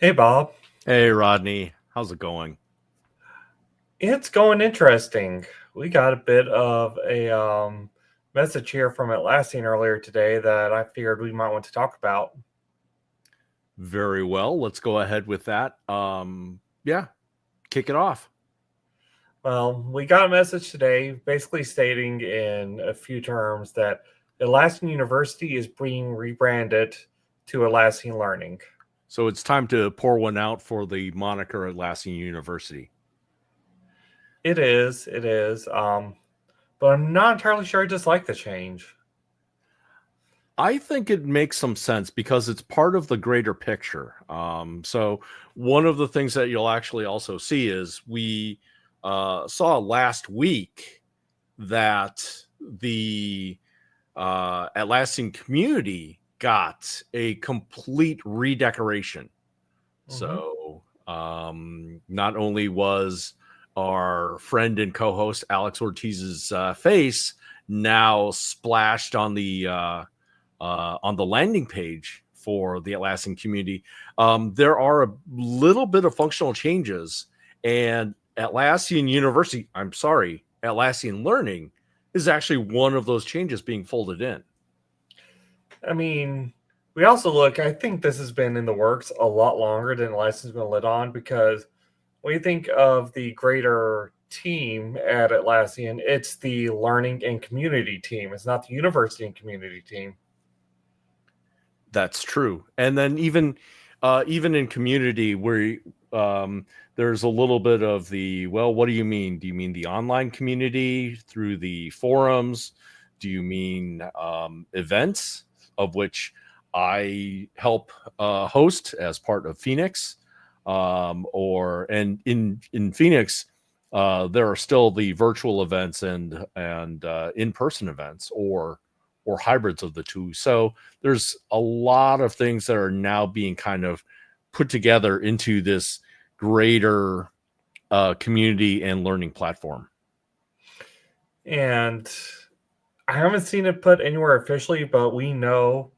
Hey Bob, Hey Rodney, how's it going? it's going interesting. We got a bit of a message here from Atlassian earlier today that I figured we might want to talk about. Very well. Let's go ahead with that. Yeah, kick it off. Well, we got a message today basically stating in a few terms that Atlassian University is being rebranded to Atlassian Learning. So it's time to pour one out for the moniker Atlassian University. It is, but I'm not entirely sure I dislike the change. I think it makes some sense because it's part of the greater picture. So one of the things that you'll actually also see is we saw last week that the Atlassian community got a complete redecoration. Hmm. So not only was our friend and co-host Alex Ortiz's face now splashed on the landing page for the Atlassian community, there are a little bit of functional changes, and Atlassian University, I'm sorry, Atlassian Learning is actually one of those changes being folded in. I mean, we also look, I think this has been in the works a lot longer than Atlassian's been lit on because when you think of the greater team at Atlassian, it's the learning and community team. It's not the university and community team. That's true. And then even in community where there's a little bit of the, well, what do you mean? Do you mean the online community through the forums? Do you mean events, of which I help host as part of Phoenix? Or and in Phoenix, there are still the virtual events and in person events, or hybrids of the two. So there's a lot of things that are now being kind of put together into this greater community and learning platform. And I haven't seen it put anywhere officially, but we know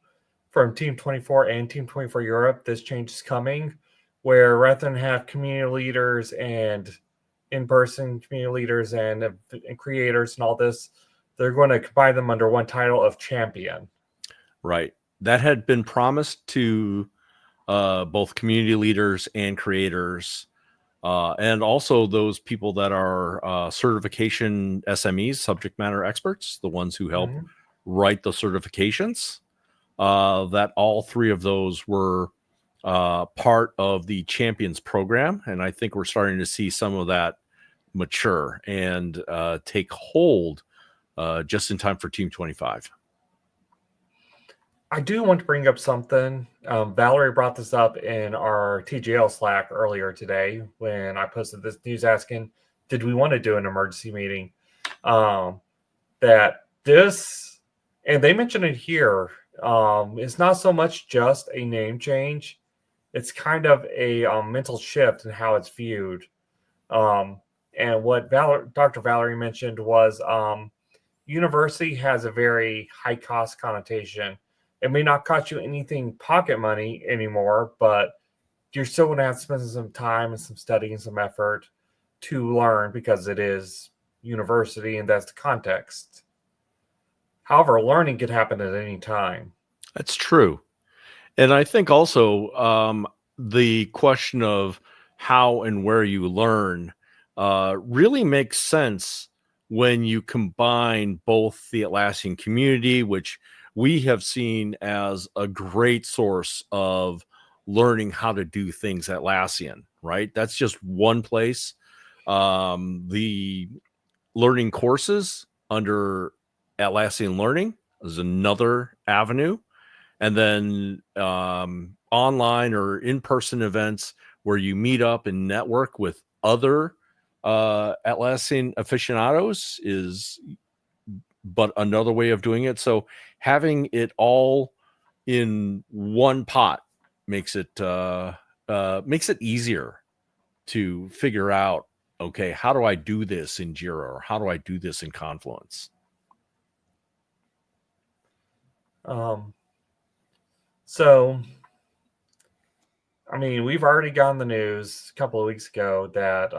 from Team 24 and Team 24 Europe, this change is coming, where rather than have community leaders and in-person community leaders and creators and all this, they're going to combine them under one title of champion. Right. That had been promised to both community leaders and creators, and also those people that are certification SMEs, subject matter experts, the ones who help Mhm. write the certifications. That all three of those were part of the Champions program. And I think we're starting to see some of that mature and take hold just in time for Team 25. I do want to bring up something. Valerie brought this up in our TGL Slack earlier today when I posted this news asking, did we want to do an emergency meeting? Um, that this, and they mentioned it here, it's not so much just a name change, it's kind of a mental shift in how it's viewed. Um, and what Dr. Valerie mentioned was university has a very high cost connotation. It may not cost you anything pocket money anymore, but you're still going to have to spend some time and some study and some effort to learn because it is university and that's the context. However, learning could happen at any time. That's true. And I think also the question of how and where you learn really makes sense when you combine both the Atlassian community, which we have seen as a great source of learning how to do things Atlassian, right? That's just one place. The learning courses under Atlassian Learning is another avenue, and then online or in-person events where you meet up and network with other Atlassian aficionados is but another way of doing it. So having it all in one pot makes it easier to figure out, okay, how do I do this in Jira, or how do I do this in Confluence? Um, so I mean, we've already gotten the news a couple of weeks ago that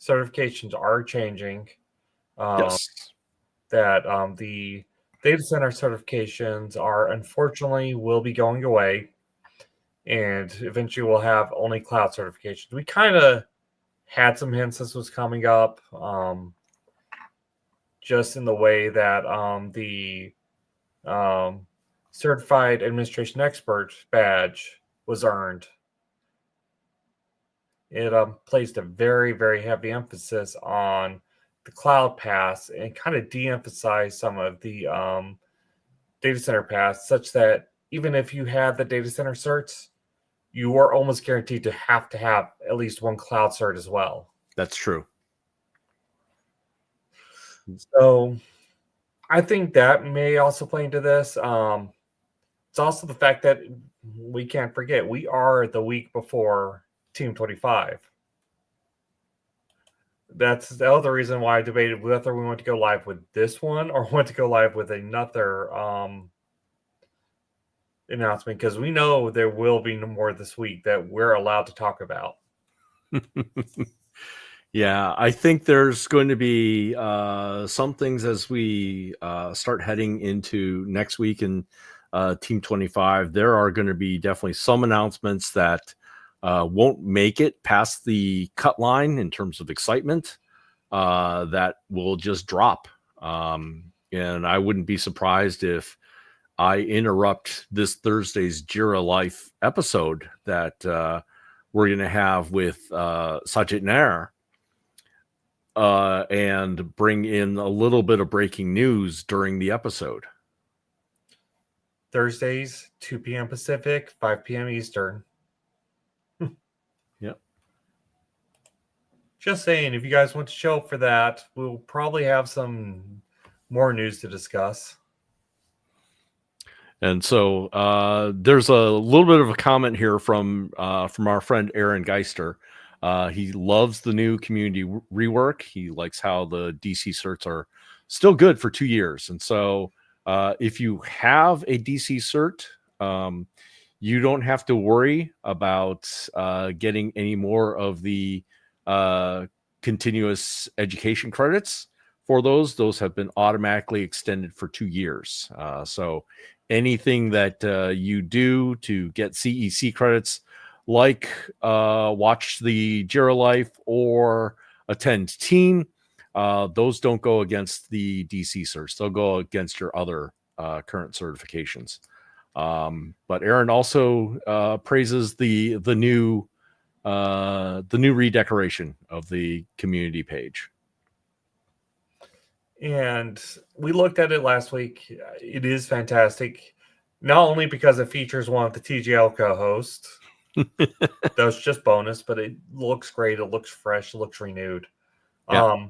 certifications are changing. Yes. That the data center certifications are unfortunately will be going away, and eventually we'll have only cloud certifications. We kind of had some hints this was coming up, just in the way that the certified administration expert badge was earned. It placed a very, very heavy emphasis on the cloud paths and kind of de-emphasized some of the data center paths, such that even if you had the data center certs, you were almost guaranteed to have at least one cloud cert as well. That's true. So I think that may also play into this. It's also the fact that we can't forget we are the week before Team 25. That's the other reason why I debated whether we want to go live with this one or want to go live with another announcement, because we know there will be no more this week that we're allowed to talk about. Yeah, I think there's going to be some things as we start heading into next week in Team 25. There are going to be definitely some announcements that won't make it past the cut line in terms of excitement that will just drop. And I wouldn't be surprised if I interrupt this Thursday's Jira Life episode that we're going to have with Sajid Nair and bring in a little bit of breaking news during the episode. Thursdays, 2 p.m. Pacific, 5 p.m. Eastern. Yep. Just saying, if you guys want to show up for that, we'll probably have some more news to discuss. And so there's a little bit of a comment here from our friend Aaron Geister. He loves the new community rework. He likes how the DC certs are still good for 2 years. And so if you have a DC cert, you don't have to worry about getting any more of the continuous education credits for those. Those have been automatically extended for 2 years. So anything that you do to get CEC credits, like watch the Jira Life or attend Team, those don't go against the DC certs. They'll go against your other current certifications. But Aaron also praises the new redecoration of the community page. And we looked at it last week. It is fantastic, not only because it features one of the TGL co-hosts. That's just bonus, but it looks great. It looks fresh. It looks renewed. Yeah.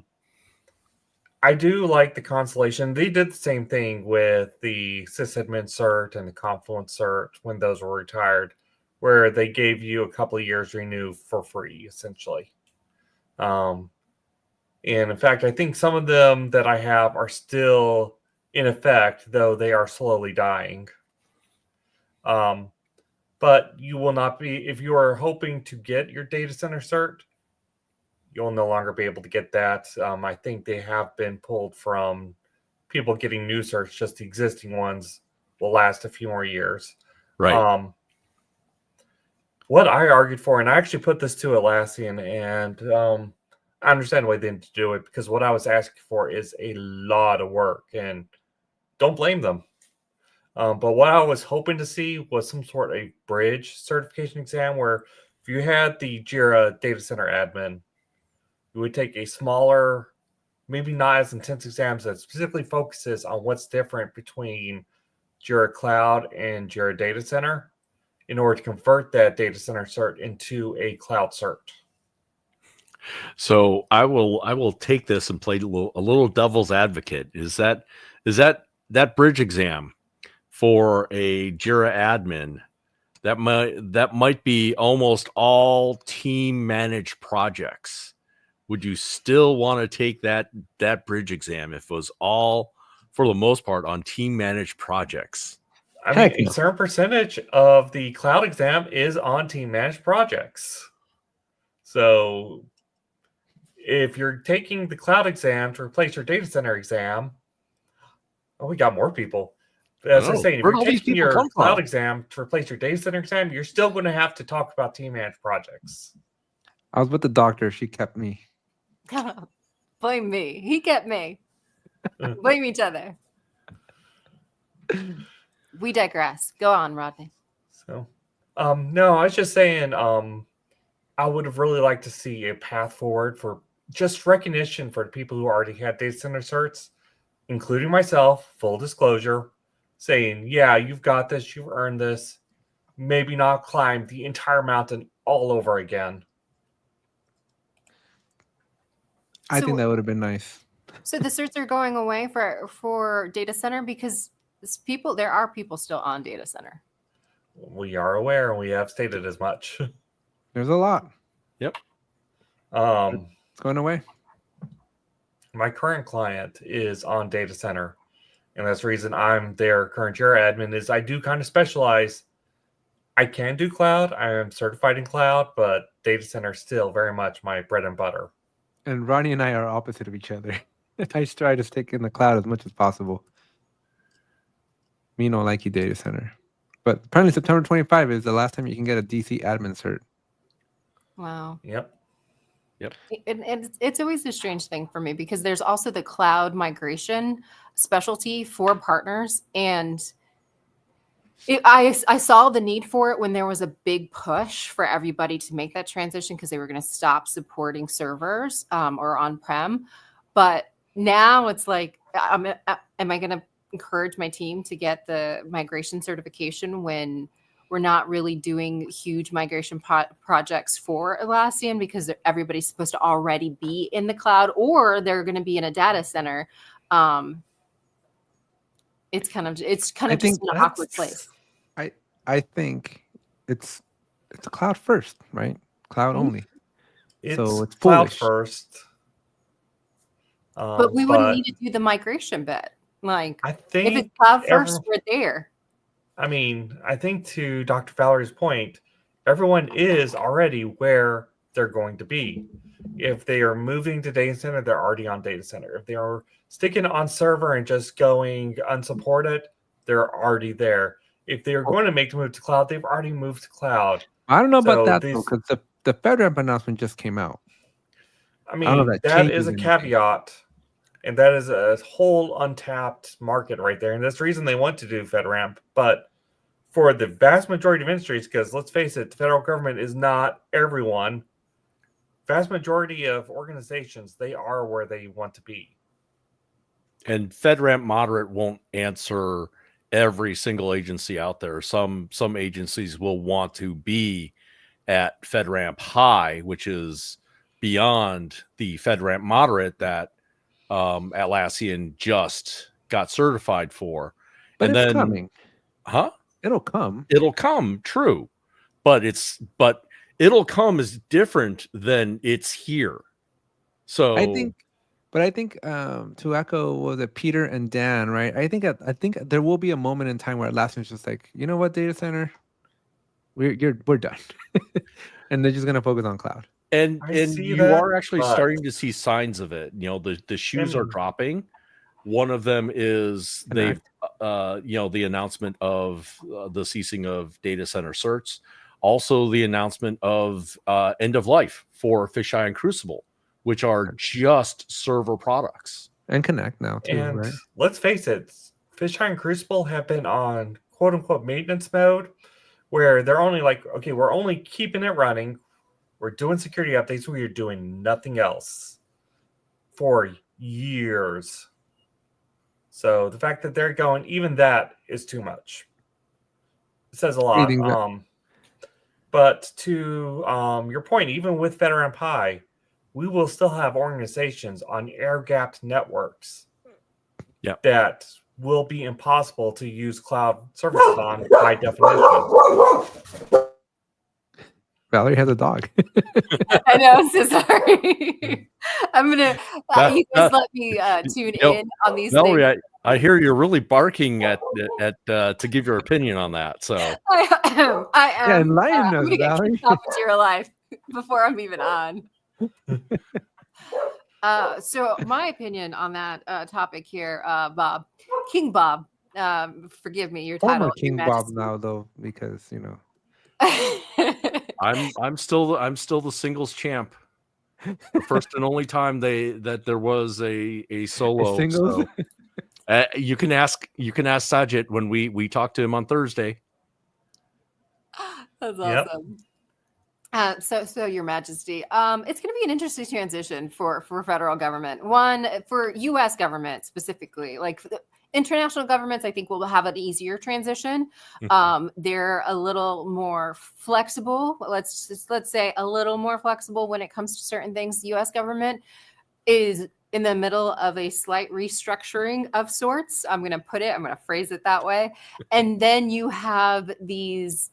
I do like the Constellation. They did the same thing with the sysadmin cert and the Confluence cert when those were retired, where they gave you a couple of years renew for free, essentially. And in fact, I think some of them that I have are still in effect, though they are slowly dying. But you will not be, if you are hoping to get your data center cert, you'll no longer be able to get that. I think they have been pulled from people getting new certs. Just the existing ones will last a few more years. Right. What I argued for, and I actually put this to Atlassian, and I understand why they didn't do it, because what I was asking for is a lot of work, and don't blame them. But what I was hoping to see was some sort of bridge certification exam where if you had the Jira data center admin, you would take a smaller, maybe not as intense exams that specifically focuses on what's different between Jira Cloud and Jira Data Center in order to convert that data center cert into a cloud cert. So I will take this and play a little devil's advocate. Is that bridge exam for a Jira admin that might be almost all team managed projects? Would you still want to take that bridge exam if it was all, for the most part, on team managed projects? I mean, Heck a no. certain percentage of the cloud exam is on team managed projects. So if you're taking the cloud exam to replace your data center exam, we got more people. But as I was saying, if Where'd you're all these taking people your come cloud from? exam to replace your data center exam, you're still going to have to talk about team managed projects. I was with the doctor. She kept me. Blame me. He kept me. Blame each other. We digress. Go on, Rodney. So, no, I was just saying, I would have really liked to see a path forward for just recognition for the people who already had data center certs, including myself, full disclosure, saying, yeah, you've got this, you've earned this. Maybe not climb the entire mountain all over again. I think that would have been nice. So the certs are going away for data center because there are people still on data center. We are aware, and we have stated as much. There's a lot. Yep. It's going away. My current client is on data center, and that's the reason I'm their current Jira admin. Is I do kind of specialize. I can do cloud. I am certified in cloud, but data center is still very much my bread and butter. And Ronnie and I are opposite of each other. I try to stick in the cloud as much as possible. Me don't like you data center. But apparently September 25 is the last time you can get a DC admin cert. Wow. Yep. It's always a strange thing for me because there's also the cloud migration specialty for partners. And I saw the need for it when there was a big push for everybody to make that transition because they were going to stop supporting servers or on-prem. But now it's like, am I going to encourage my team to get the migration certification when we're not really doing huge migration projects for Atlassian because everybody's supposed to already be in the cloud or they're going to be in a data center? It's kind of just an awkward place. I think it's a cloud first, right? Cloud only. So it's cloud foolish. first. But we wouldn't need to do the migration bit. Like, I think if it's cloud first, we're there. I mean, I think to Dr. Valerie's point, everyone is already where they're going to be. If they are moving to data center, they're already on data center. If they are sticking on server and just going unsupported, they're already there. If they're going to make the move to cloud, they've already moved to cloud. I don't know about that though, because the FedRAMP announcement just came out. I mean, that is a caveat, and that is a whole untapped market right there. And that's the reason they want to do FedRAMP. But for the vast majority of industries, because let's face it, the federal government is not everyone. Vast majority of organizations, they are where they want to be. And FedRAMP moderate won't answer every single agency out there. Some agencies will want to be at FedRAMP high, which is beyond the FedRAMP moderate that Atlassian just got certified for. But and it's then coming. Huh? It'll come. It'll come, true. But it'll come is different than it's here. So I think to echo was it Peter and Dan, right? I think there will be a moment in time where Atlassian's just like, you know what, data center, we're done, and they're just gonna focus on cloud. And you are actually starting to see signs of it. You know, the shoes are dropping. One of them is the announcement of the ceasing of data center certs. Also, the announcement of end of life for Fisheye and Crucible, which are just server products. And Connect now too, and right? Let's face it, Fisheye and Crucible have been on quote unquote maintenance mode, where they're only like, okay, we're only keeping it running. We're doing security updates. We are doing nothing else for years. So the fact that they're going, even that is too much. It says a lot. But to your point, even with FedRAMP High, we will still have organizations on air-gapped networks that will be impossible to use cloud services on by definition. Valerie has a dog. I know, I'm so sorry. I'm gonna you guys let me tune in on these Valerie, things. I hear you're really barking at to give your opinion on that. So I am. Yeah, enlighten I'm us, gonna get Valerie. kicked off of Jira Life before I'm even on. So my opinion on that topic here, Bob, King Bob, forgive me, your Former title, Your King Bob Majesty. now, though, because I'm still the singles champ. The first and only time that there was a solo. singles. So, you can ask Sajid when we talked to him on Thursday. That's Yep. awesome. So Your Majesty, it's going to be an interesting transition for federal government. One, for U.S. government specifically, like for the international governments, I think will have an easier transition. They're a little more flexible. Let's say a little more flexible when it comes to certain things. The U.S. government is in the middle of a slight restructuring of sorts. I'm going to phrase it that way. And then you have these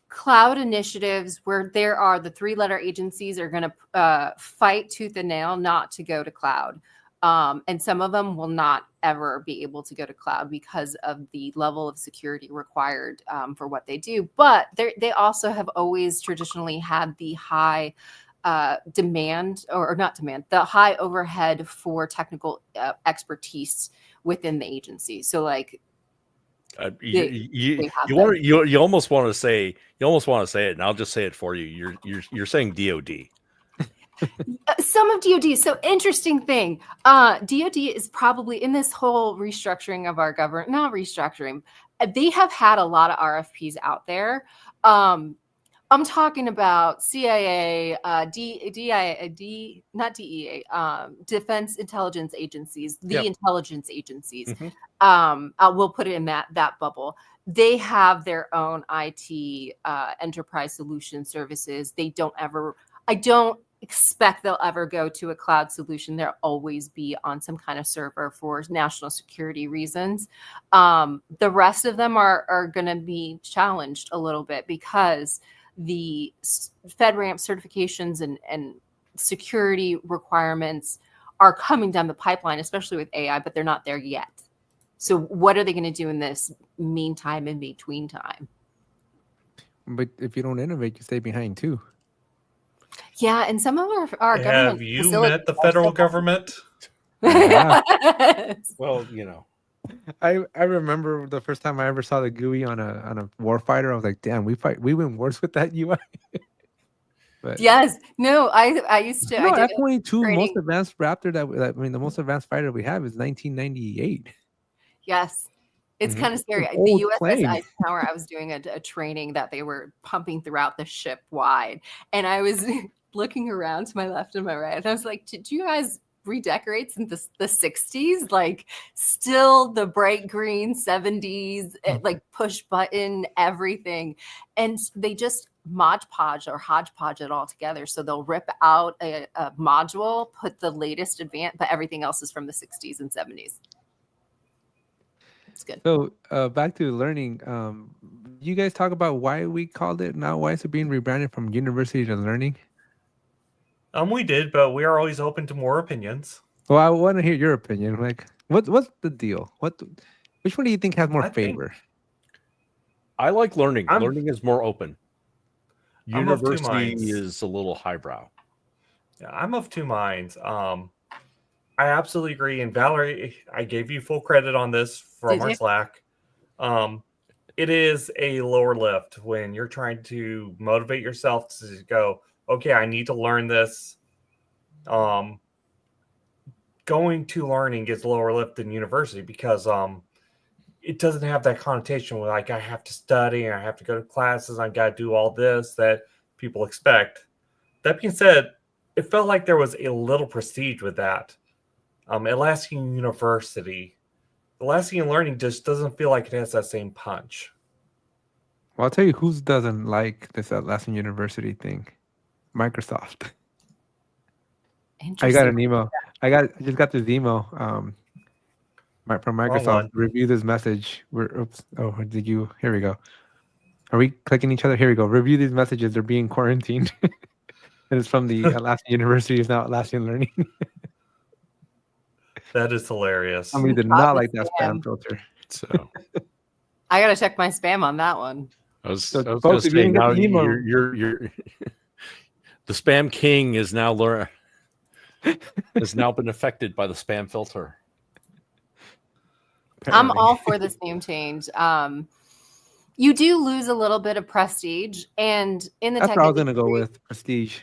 cloud initiatives where there are the 3-letter agencies are going to fight tooth and nail not to go to cloud. And some of them will not ever be able to go to cloud because of the level of security required for what they do. But they also have always traditionally had the high demand, or not demand, the high overhead for technical expertise within the agency. So like, you almost want to say it, and I'll just say it for you. You're saying DoD. Some of DoD. So interesting thing. DoD is probably in this whole restructuring of our government, not restructuring. They have had a lot of RFPs out there. I'm talking about CIA, not DEA, Defense Intelligence Agencies, the intelligence agencies. We'll put it in that bubble. They have their own IT enterprise solution services. I don't expect they'll ever go to a cloud solution. They'll always be on some kind of server for national security reasons. The rest of them are going to be challenged a little bit because the FedRAMP certifications and security requirements are coming down the pipeline, especially with AI, but they're not there yet. So what are they going to do in this meantime, in between time? But if you don't innovate, you stay behind too. Yeah, and some of our government. Have you met the federal government? Well, I remember the first time I ever saw the GUI on a warfighter. I was like, damn, we win wars with that UI. But yes, no, I used to. no, I did F-22 most advanced Raptor the most advanced fighter we have is 1998. Yes. It's kind of scary. The old USS plane. Eisenhower, I was doing a training that they were pumping throughout the ship wide. And I was looking around to my left and my right. And I was like, did you guys redecorate since the 60s? Like still the bright green 70s, like push button, everything. And they just hodgepodge it all together. So they'll rip out a module, put the latest advanced, but everything else is from the 60s and 70s. It's good. So back to learning. You guys talk about why we called it now. Why is it being rebranded from University to Learning? We did, but we are always open to more opinions. Well, I want to hear your opinion. Like, what's the deal? Which one do you think has more favor? I like learning. Learning is more open. I'm of two University minds. is a little highbrow. Yeah, I'm of two minds. I absolutely agree. And Valerie, I gave you full credit on this from our Slack. It is a lower lift when you're trying to motivate yourself to go, okay, I need to learn this. Going to learning is lower lift than university because it doesn't have that connotation where like I have to study and I have to go to classes. I got to do all this that people expect. That being said, it felt like there was a little prestige with that. Atlassian University, Atlassian Learning just doesn't feel like it has that same punch. Well, I'll tell you who doesn't like this Atlassian University thing. Microsoft. I got an email. I just got this email from Microsoft. Review this message. Here we go. Are we clicking each other? Here we go. Review these messages. They're being quarantined. And it's from the Atlassian University. It's now Atlassian Learning. That is hilarious. Somebody did Caught not the like that spam spam. filter. So I gotta check my spam on that one. I was So, going folks, to if you say didn't get now the email- you're the spam king is now has now been affected by the spam filter. I'm Apparently. all for this name change. You do lose a little bit of prestige, and in the That's tech what I was gonna go industry- with. Prestige.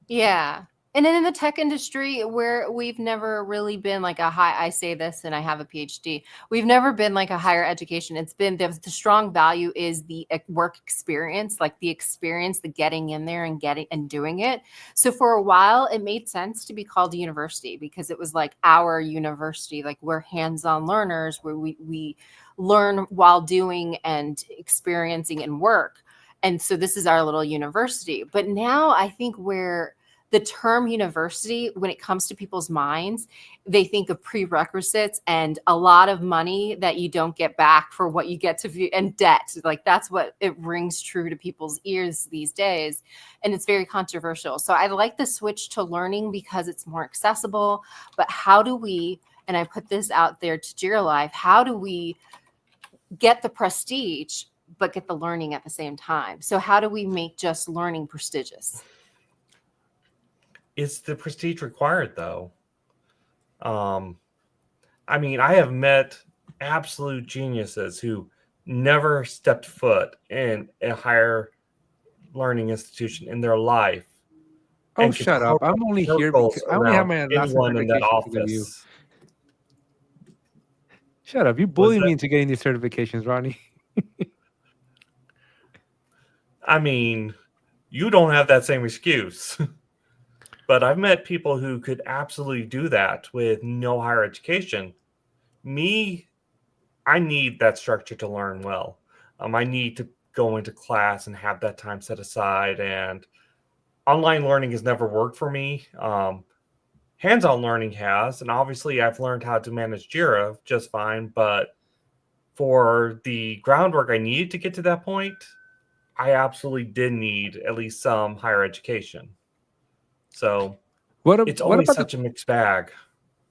Yeah. And then in the tech industry, where we've never really been like I say this and I have a PhD, we've never been like a higher education. It's been the strong value is the work experience, like the experience, the getting in there and doing it. So for a while, it made sense to be called a university because it was like our university, like we're hands-on learners where we learn while doing and experiencing and work. And so this is our little university. But now I think the term university, when it comes to people's minds, they think of prerequisites and a lot of money that you don't get back for what you get to view and debt. Like that's what it rings true to people's ears these days. And it's very controversial. So I like the switch to learning because it's more accessible. But how do we, and I put this out there to Jira Life, how do we get the prestige, but get the learning at the same time? So how do we make just learning prestigious? Is the prestige required though? I mean, I have met absolute geniuses who never stepped foot in a higher learning institution in their life. Oh, and could shut up! I'm only here because circles I only have around my last anyone in that certification because of you. office. Shut up! You bullied that- me into getting these certifications, Rodney. I mean, you don't have that same excuse. But I've met people who could absolutely do that with no higher education. Me, I need that structure to learn well. I need to go into class and have that time set aside. And online learning has never worked for me. Hands-on learning has. And obviously, I've learned how to manage Jira just fine. But for the groundwork I needed to get to that point, I absolutely did need at least some higher education. So it's only such a mixed bag.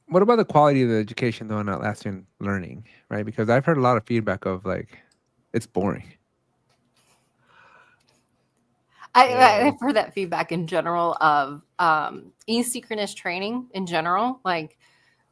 What about the quality of the education though in Atlassian Learning, right? Because I've heard a lot of feedback of like it's boring. I've heard that feedback in general of asynchronous training in general, like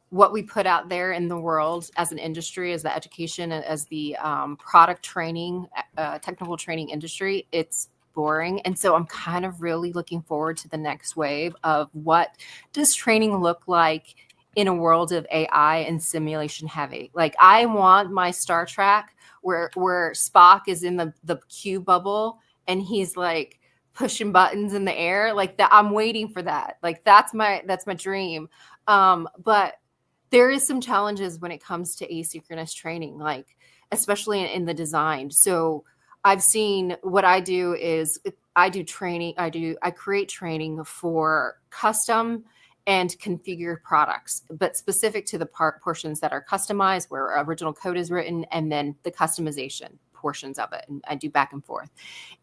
what we put out there in the world as an industry, as the education, as the product training, technical training industry. It's boring. And so I'm kind of really looking forward to the next wave of what does training look like in a world of AI and simulation heavy. Like I want my Star Trek where Spock is in the Q bubble and he's like pushing buttons in the air like that. I'm waiting for that. Like that's my dream. But there is some challenges when it comes to asynchronous training, like especially in the design. So I've seen what I do is I do training. I create training for custom and configured products, but specific to the portions that are customized where original code is written and then the customization portions of it. And I do back and forth.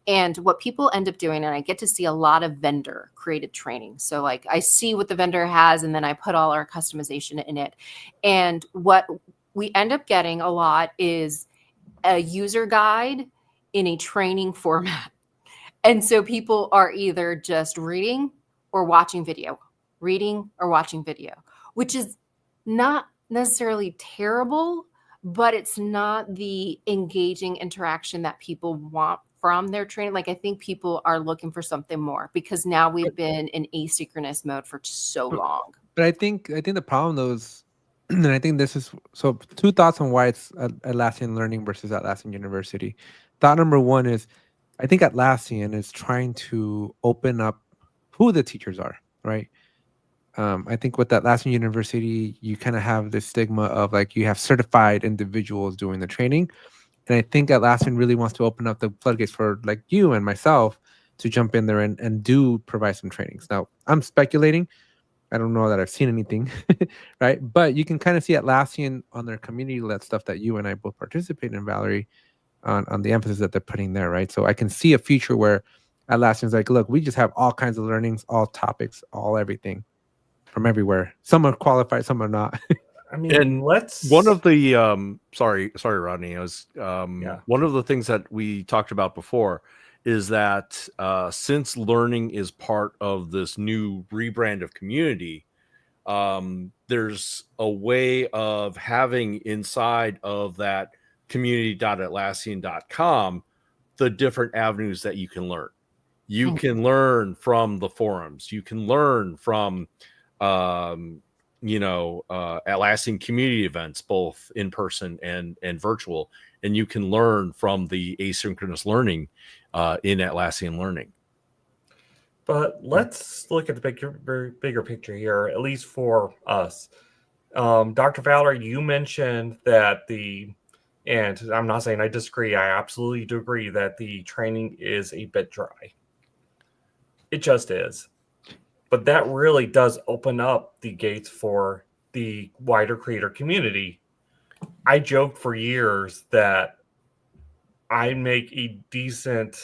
And what people end up doing, and I get to see a lot of vendor created training. So like I see what the vendor has and then I put all our customization in it. And what we end up getting a lot is a user guide in a training format. And so people are either just reading or watching video, which is not necessarily terrible, but it's not the engaging interaction that people want from their training. Like I think people are looking for something more because now we've been in asynchronous mode for so long. But I think the problem though is, and I think this is so. Two thoughts on why it's Atlassian Learning versus Atlassian University. Thought number one is, I think Atlassian is trying to open up who the teachers are, right? I think with Atlassian University, you kind of have this stigma of like you have certified individuals doing the training. And I think Atlassian really wants to open up the floodgates for like you and myself to jump in there and do provide some trainings. Now, I'm speculating. I don't know that I've seen anything, right? But you can kind of see Atlassian on their community-led stuff that you and I both participate in, Valerie, on the emphasis that they're putting there, right? So I can see a future where Atlassian's like, look, we just have all kinds of learnings, all topics, all everything from everywhere. Some are qualified, some are not. mean, And let's one of the sorry, Rodney, I was Yeah. one of the things that we talked about before is that since learning is part of this new rebrand of community, there's a way of having inside of that community.atlassian.com the different avenues that you can learn. You can learn from the forums. You can learn from Atlassian community events, both in person and virtual, and you can learn from the asynchronous learning in Atlassian Learning. But let's look at the bigger picture here, at least for us. Dr. Valerie, you mentioned that and I'm not saying I disagree, I absolutely do agree that the training is a bit dry. It just is. But that really does open up the gates for the wider creator community. I joked for years that I make a decent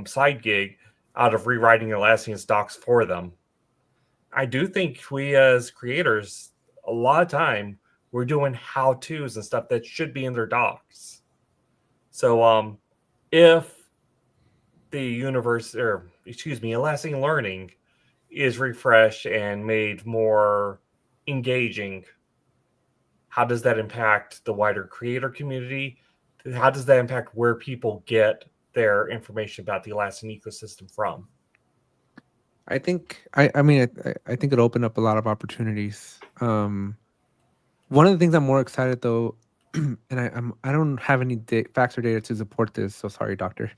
side gig out of rewriting Atlassian's docs for them. I do think we as creators, a lot of time, we're doing how-tos and stuff that should be in their docs. So if the Atlassian Learning is refreshed and made more engaging, how does that impact the wider creator community? How does that impact where people get their information about the Atlassian ecosystem from? I think I think it opened up a lot of opportunities. One of the things I'm more excited though, and I don't have any facts or data to support this, so sorry, doctor,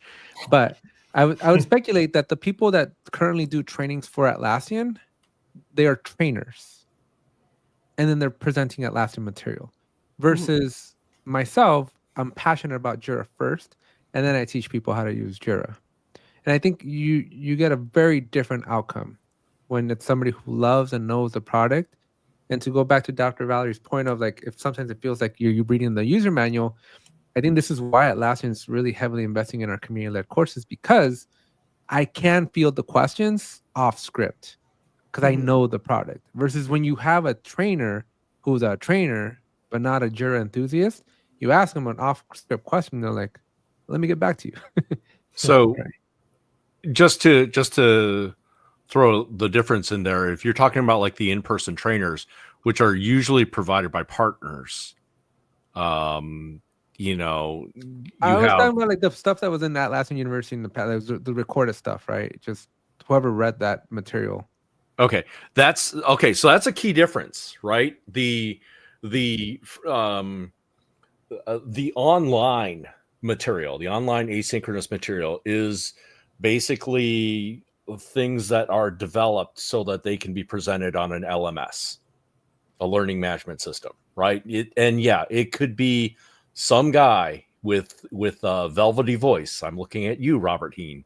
but I would speculate that the people that currently do trainings for Atlassian, they are trainers, and then they're presenting Atlassian material. Versus myself, I'm passionate about Jira first, and then I teach people how to use Jira. And I think you get a very different outcome when it's somebody who loves and knows the product. And to go back to Dr. Valerie's point of like, if sometimes it feels like you're reading the user manual, I think this is why Atlassian is really heavily investing in our community-led courses, because I can field the questions off script because I know the product. Versus when you have a trainer who's a trainer but not a Jira enthusiast, you ask them an off-script question, they're like, "Let me get back to you." So, just to throw the difference in there, if you're talking about like the in-person trainers, which are usually provided by partners, I was talking about like the stuff that was in Atlassian University in the past, the recorded stuff, right? Just whoever read that material. Okay, that's okay. So that's a key difference, right? The online material, the online asynchronous material, is basically things that are developed so that they can be presented on an LMS, a learning management system, right? It could be some guy with a velvety voice. I'm looking at you, Robert Heen,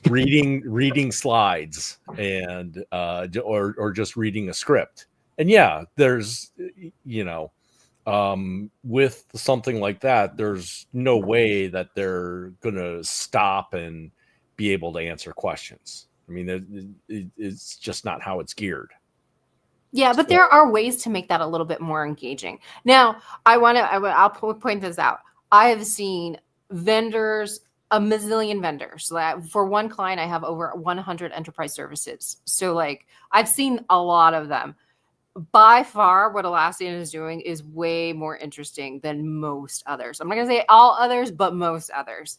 reading slides and or just reading a script. And there's with something like that, there's no way that they're gonna stop and be able to answer questions. I mean, it's just not how it's geared. Yeah, but there are ways to make that a little bit more engaging. Now, I'll point this out. I have seen vendors, a mazillion vendors. For one client, I have over 100 enterprise services. So like I've seen a lot of them. By far, what Atlassian is doing is way more interesting than most others. I'm not going to say all others, but most others.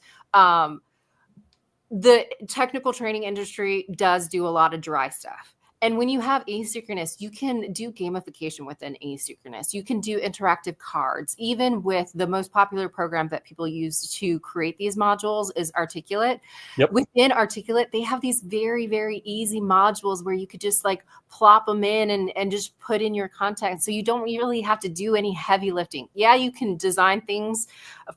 The technical training industry does do a lot of dry stuff. And when you have asynchronous, you can do gamification within asynchronous. You can do interactive cards. Even with the most popular program that people use to create these modules is Articulate. Yep. Within Articulate, they have these very, very easy modules where you could just like plop them in and just put in your content. So you don't really have to do any heavy lifting. Yeah, you can design things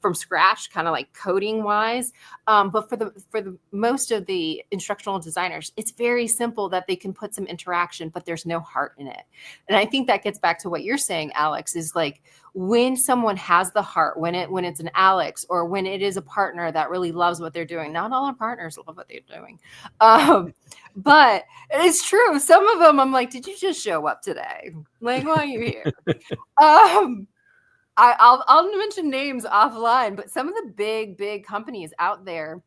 from scratch, kind of like coding wise. But for the most of the instructional designers, it's very simple that they can put some interaction, but there's no heart in it. And I think that gets back to what you're saying, Alex, is like when someone has the heart, when it's an Alex or when it is a partner that really loves what they're doing. Not all our partners love what they're doing. But it's true. Some of them, I'm like, did you just show up today? Like, why are you here? I'll mention names offline, but some of the big companies out there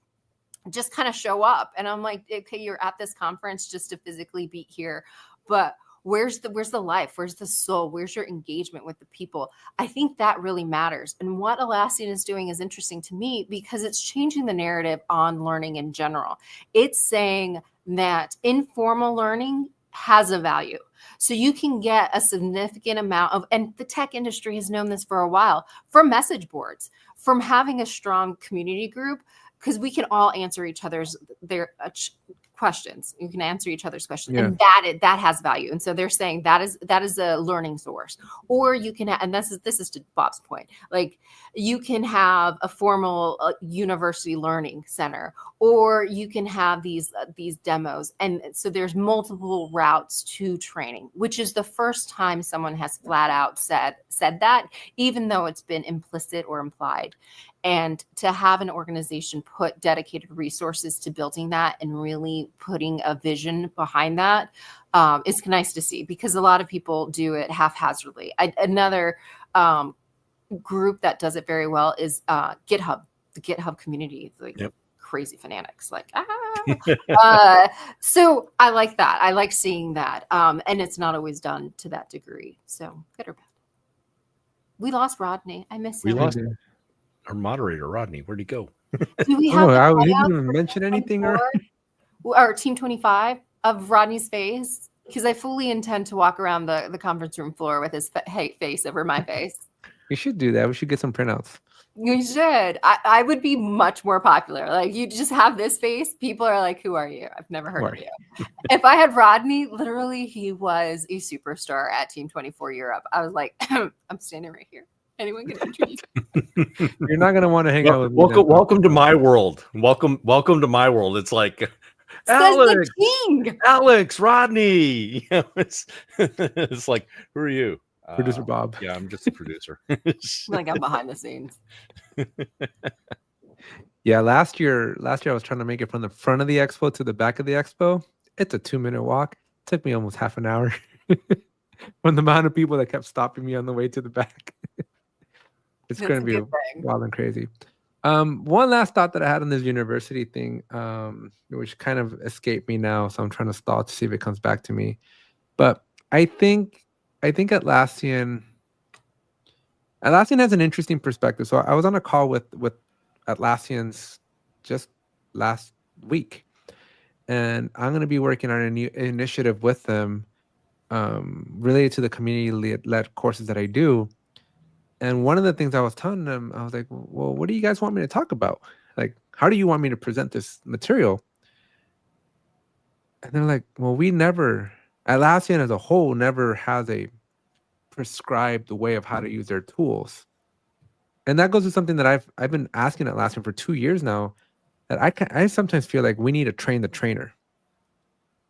just kind of show up, and I'm like, okay, you're at this conference just to physically be here, but where's the life? Where's the soul? Where's your engagement with the people? I think that really matters. And what Atlassian is doing is interesting to me because it's changing the narrative on learning in general. It's saying that informal learning has a value. So you can get a significant amount of, and the tech industry has known this for a while, from message boards, from having a strong community group, because we can all answer each other's questions. You can answer each other's questions, and that has value. And so they're saying that is a learning source. Or you can, and this is to Bob's point, like you can have a formal university learning center, or you can have these demos. And so there's multiple routes to training, which is the first time someone has flat out said that, even though it's been implicit or implied. And to have an organization put dedicated resources to building that and really putting a vision behind that, it's nice to see, because a lot of people do it haphazardly. Another group that does it very well is GitHub, the GitHub community, like crazy fanatics, like so I like that. I like seeing that, and it's not always done to that degree. So good or bad. We lost Rodney. I miss him. We lost our moderator, Rodney. Where'd he go? Do we have I didn't even mention anything or Team 25 of Rodney's face? Because I fully intend to walk around the conference room floor with his face over my face. We should do that. We should get some printouts. You should. I would be much more popular. Like, you just have this face. People are like, who are you? I've never heard of you. If I had Rodney, literally, he was a superstar at Team 24 Europe. I was like, I'm standing right here. Anyone can introduce me? You're not going to want to hang out with me. Welcome to my world. Welcome to my world. It's like, Alex, Rodney. It's like, who are you? Producer Bob. Yeah, I'm just a producer. Like, I'm behind the scenes. Yeah, last year I was trying to make it from the front of the expo to the back of the expo. It's a 2-minute walk. It took me almost half an hour from the amount of people that kept stopping me on the way to the back. It's going to be wild and crazy. One last thought that I had on this university thing, which kind of escaped me now, so I'm trying to stall to see if it comes back to me. But I think Atlassian has an interesting perspective. So I was on a call with Atlassians just last week, and I'm going to be working on a new initiative with them related to the community-led courses that I do. And one of the things I was telling them, I was like, well, what do you guys want me to talk about? Like, how do you want me to present this material? And they're like, well, Atlassian as a whole never has a prescribed way of how to use their tools. And that goes to something that I've been asking Atlassian for 2 years now, that I sometimes feel like we need to train the trainer.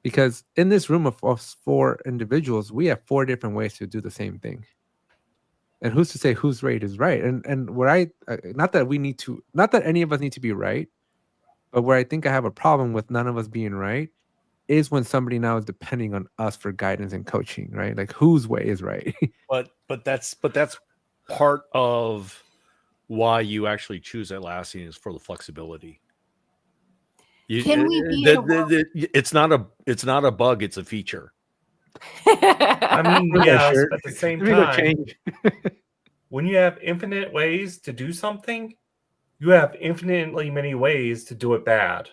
Because in this room of 4 individuals, we have 4 different ways to do the same thing. And who's to say whose rate is right? And where not that any of us need to be right, but where I think I have a problem with none of us being right is when somebody now is depending on us for guidance and coaching, right? Like, whose way is right? but that's part of why you actually choose Atlassian, is for the flexibility. It's not a bug, it's a feature. I mean, yes, but at the same time, when you have infinite ways to do something, you have infinitely many ways to do it bad.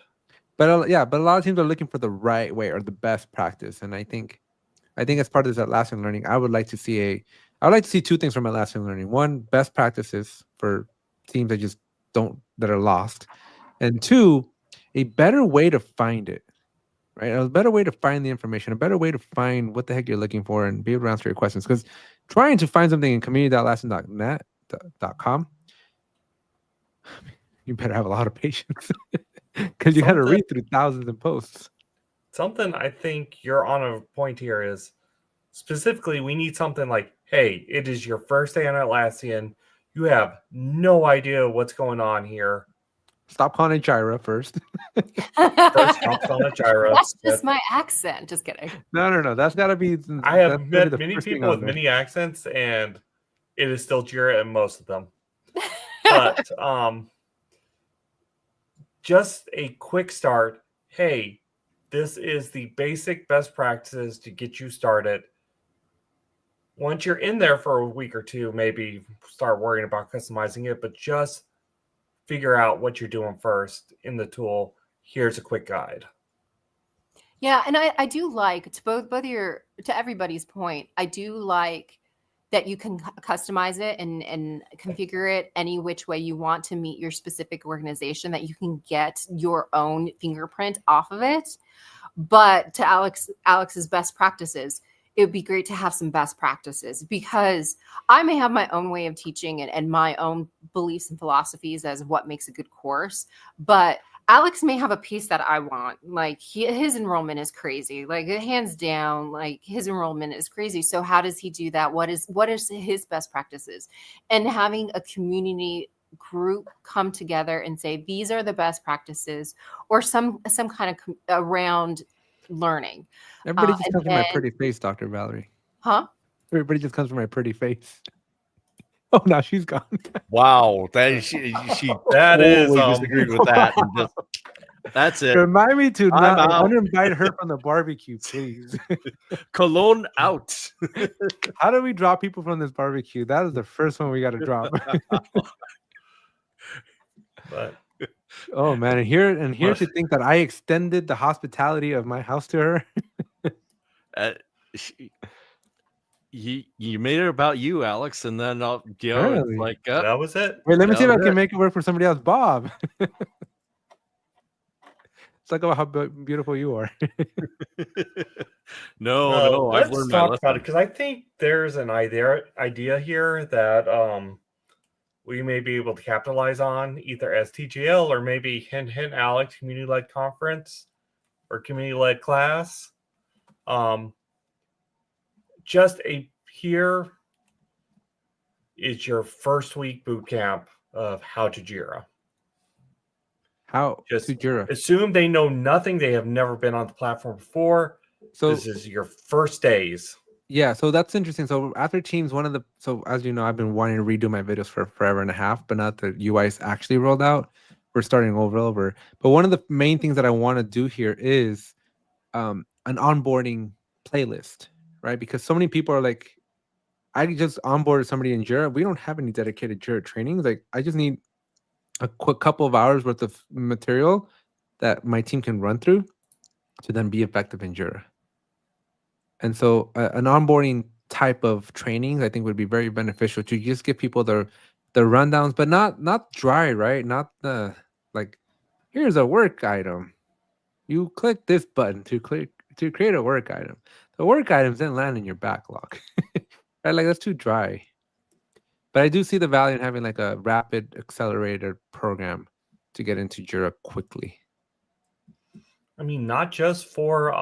But a lot of teams are looking for the right way or the best practice. And I think as part of this Atlassian Learning, I would like to see 2 things from Atlassian Learning. One, best practices for teams that are lost, and 2, a better way to find it. Right, a better way to find the information, a better way to find what the heck you're looking for and be able to answer your questions. Because trying to find something in community.atlassian.com, you better have a lot of patience, because you got to read through thousands of posts. Something I think you're on a point here is, specifically, we need something like, hey, it is your first day on Atlassian. You have no idea what's going on here. Stop calling it Jira first. First, hops on a Jira. That's just my accent. Just kidding. No. That's gotta be. I that's have gotta be met the many first thing people on with there. many accents, and it is still Jira in most of them. But just a quick start. Hey, this is the basic best practices to get you started. Once you're in there for a week or two, maybe start worrying about customizing it, but just figure out what you're doing first in the tool. Here's a quick guide. Yeah, and I do like, to everybody's point, I do like that you can customize it and configure it any which way you want to meet your specific organization, that you can get your own fingerprint off of it. But to Alex's best practices, it would be great to have some best practices, because I may have my own way of teaching and my own beliefs and philosophies as what makes a good course, but Alex may have a piece that I want. Like his enrollment is crazy. Like hands down, like his enrollment is crazy. So how does he do that? What is his best practices? And having a community group come together and say, these are the best practices, or some kind of around learning. Everybody just comes from my pretty face, Dr. Valerie. Huh? Everybody just comes from my pretty face. Oh, now she's gone. Wow, that she That is, totally disagreed with that. And that's it. Remind me to I'm not out. uninvite her from the barbecue, please. Cologne out. How do we drop people from this barbecue? That is the first one we got to drop. but Oh man, and here to think that I extended the hospitality of my house to her. You made it about you, Alex, and then it's Really? like that was it. Wait, let me see if I was can it. make it work for somebody else. Bob. It's like about how beautiful you are. no, I've let's learned my talk lesson. about it, because I think there's an idea here that we may be able to capitalize on, either as TGL or maybe hint Alex, community-led conference or community-led class. Here is your first week boot camp of how to Jira. How Just to Jira? assume they know nothing. They have never been on the platform before. So this is your first days. yeah, so that's interesting. So after Teams, so as you know, I've been wanting to redo my videos for forever and a half, but not the UI is actually rolled out. We're starting over. But one of the main things that I want to do here is an onboarding playlist, right? Because so many people are like, I just onboarded somebody in Jira. We don't have any dedicated Jira trainings. Like, I just need a quick couple of hours worth of material that my team can run through to then be effective in Jira. And so an onboarding type of trainings, I think, would be very beneficial to just give people the rundowns, but not dry, right? Not the like, here's a work item. You click this button to create a work item. The work items then land in your backlog. Right? Like, that's too dry. But I do see the value in having like a rapid accelerated program to get into Jira quickly. I mean, not just for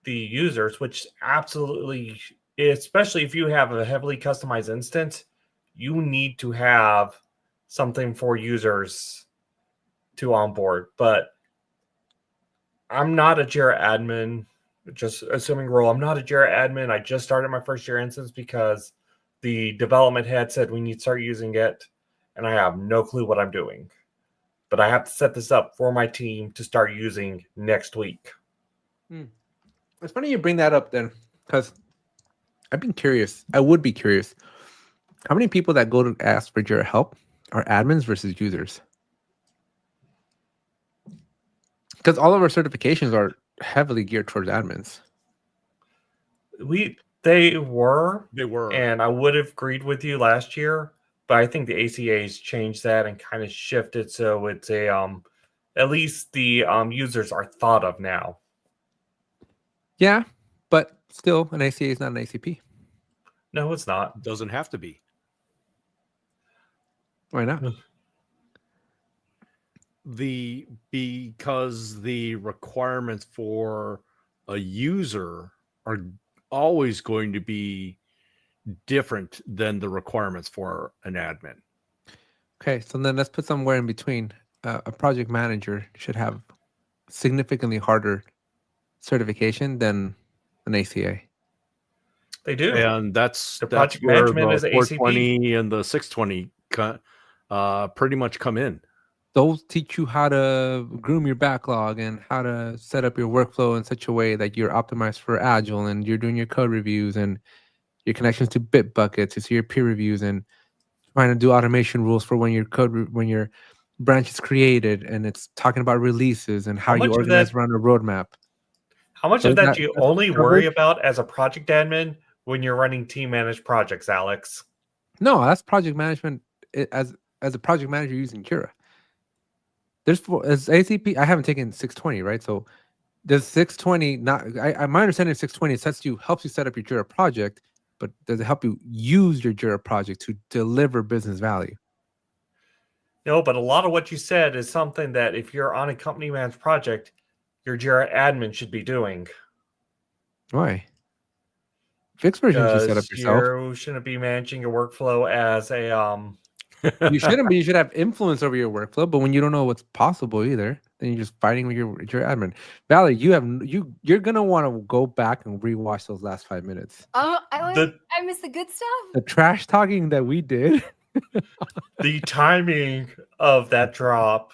the users, which absolutely, especially if you have a heavily customized instance, you need to have something for users to onboard. But I'm not a Jira admin, just assuming role. I'm not a Jira admin. I just started my first Jira instance because the development head said we need to start using it, and I have no clue what I'm doing. But I have to set this up for my team to start using next week. It's funny you bring that up then, because I've been curious. I would be curious. How many people that go to ask for Jira help are admins versus users? Because all of our certifications are heavily geared towards admins. They were, and I would have agreed with you last year, but I think the ACA's changed that and kind of shifted, so it's a at least the users are thought of now. Yeah, but still, an ACA is not an ACP. No, it's not. Doesn't have to be. Why not? Because the requirements for a user are always going to be different than the requirements for an admin. Okay, so then let's put somewhere in between. a project manager should have significantly harder certification than an ACA. They do. And that's project where management the is ACP. 420 and the 620 pretty much come in. Those teach you how to groom your backlog and how to set up your workflow in such a way that you're optimized for Agile, and you're doing your code reviews and your connections to Bitbucket to see your peer reviews, and trying to do automation rules for when your when your branch is created, and it's talking about releases and how you organize around a roadmap. How much of that do you only worry coverage? about as a project admin when you're running team managed projects, Alex? No, that's project management as a project manager using Jira. There's as ACP. I haven't taken 620, right? So does 620 not? My understanding of 620 helps you set up your Jira project, but does it help you use your Jira project to deliver business value? No, but a lot of what you said is something that if you're on a company managed project, your Jira admin should be doing. Why? Fixed versions you set up yourself. You shouldn't be managing your workflow as a You shouldn't be. You should have influence over your workflow, but when you don't know what's possible either, then you're just fighting with your admin. Valerie, you're gonna want to go back and rewatch those last 5 minutes. Oh, I miss the good stuff. The trash talking that we did. The timing of that drop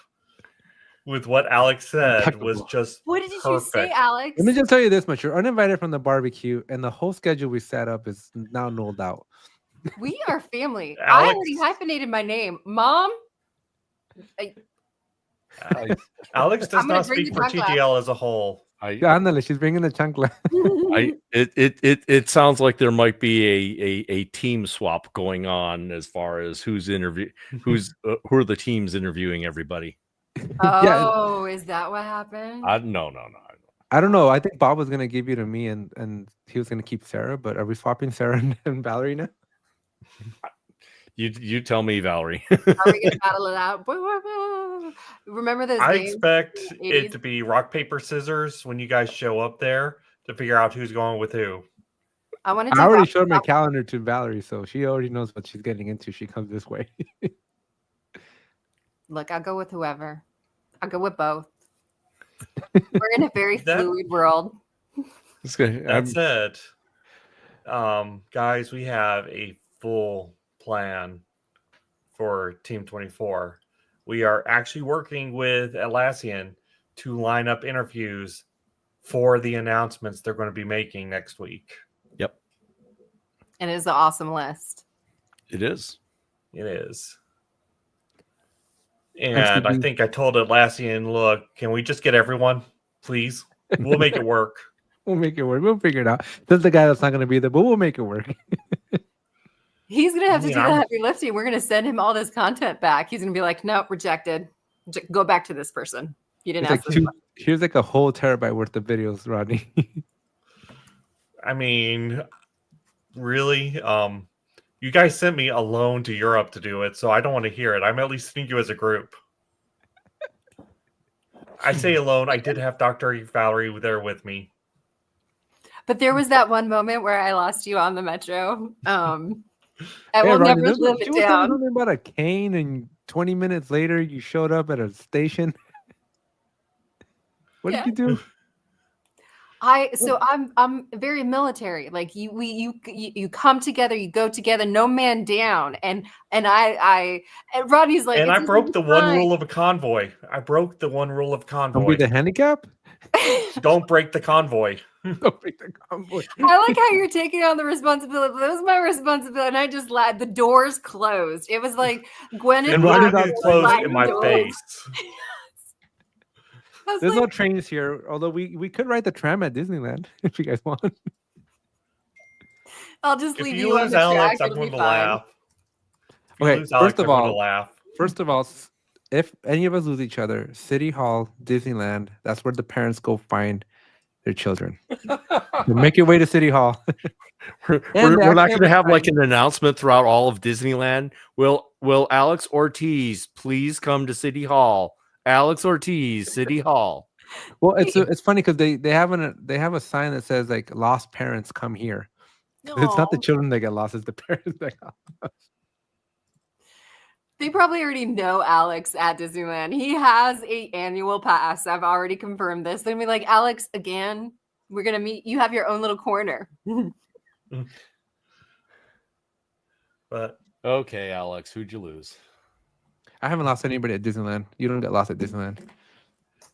with what Alex said was just What did you perfect. say, Alex? Let me just tell you this much: you're uninvited from the barbecue, and the whole schedule we set up is now nulled out. We are family. I Alex- already hyphenated my name. Mom. Alex does I'm gonna not bring speak the for chancla. TGL as a whole. Ándale, she's bringing the chancla. It sounds like there might be a team swap going on as far as who are the teams interviewing everybody. Oh, is that what happened? No. I don't know. I think Bob was gonna give you to me, and he was gonna keep Sarah. But are we swapping Sarah and Valerie now? You tell me, Valerie. Are we gonna battle it out? Remember those I games? expect in the it 80s? to be rock, paper, scissors when you guys show up there to figure out who's going with who. I want to. I already showed my calendar to Valerie, so she already knows what she's getting into. She comes this way. Look, I'll go with whoever. I'll go with both. We're in a very fluid world. That said, guys, we have a full plan for Team 24. We are actually working with Atlassian to line up interviews for the announcements they're going to be making next week. Yep. And it is an awesome list. It is. It is. And I think I told Atlassian, look, can we just get everyone, please? We'll make it work. We'll make it work. We'll figure it out. This is the guy that's not going to be there, but we'll make it work. He's going to have to do the heavy lifting. We're going to send him all this content back. He's going to be like, nope, rejected. Go back to this person. You didn't ask this. Here's like a whole terabyte worth of videos, Rodney. I mean, really? You guys sent me alone to Europe to do it, so I don't want to hear it. I'm at least sending you as a group. I say alone. I did have Dr. Valerie there with me. But there was that one moment where I lost you on the metro. I Hey, will Rodney, never live it was down. something about a cane, and 20 minutes later, you showed up at a station. What did you do? I'm very military. Like you come together, you go together, no man down. And Rodney's like, and I broke the one rule of a convoy. Don't be the handicap. Don't break the convoy. Don't break the convoy. I like how you're taking on the responsibility. That was my responsibility, and I just lied. The doors closed. It was like Gwen and Rodney closed in my face. There's no trains here, although we could ride the tram at Disneyland if you guys want. I'll just leave you on lose the Alex, track. I'm going to laugh. Okay, first of all, if any of us lose each other, City Hall, Disneyland, that's where the parents go find their children. Make your way to City Hall. We're not going to have like an announcement throughout all of Disneyland. Will Alex Ortiz please come to City Hall? Alex Ortiz, City Hall. Well, it's funny because they have a sign that says like lost parents come here. It's not the children that get lost; it's the parents that got lost. They probably already know Alex at Disneyland. He has a annual pass. I've already confirmed this. They're gonna be like, Alex, again, we're gonna meet. You have your own little corner. But Okay, Alex, who'd you lose? I haven't lost anybody at Disneyland. You don't get lost at Disneyland.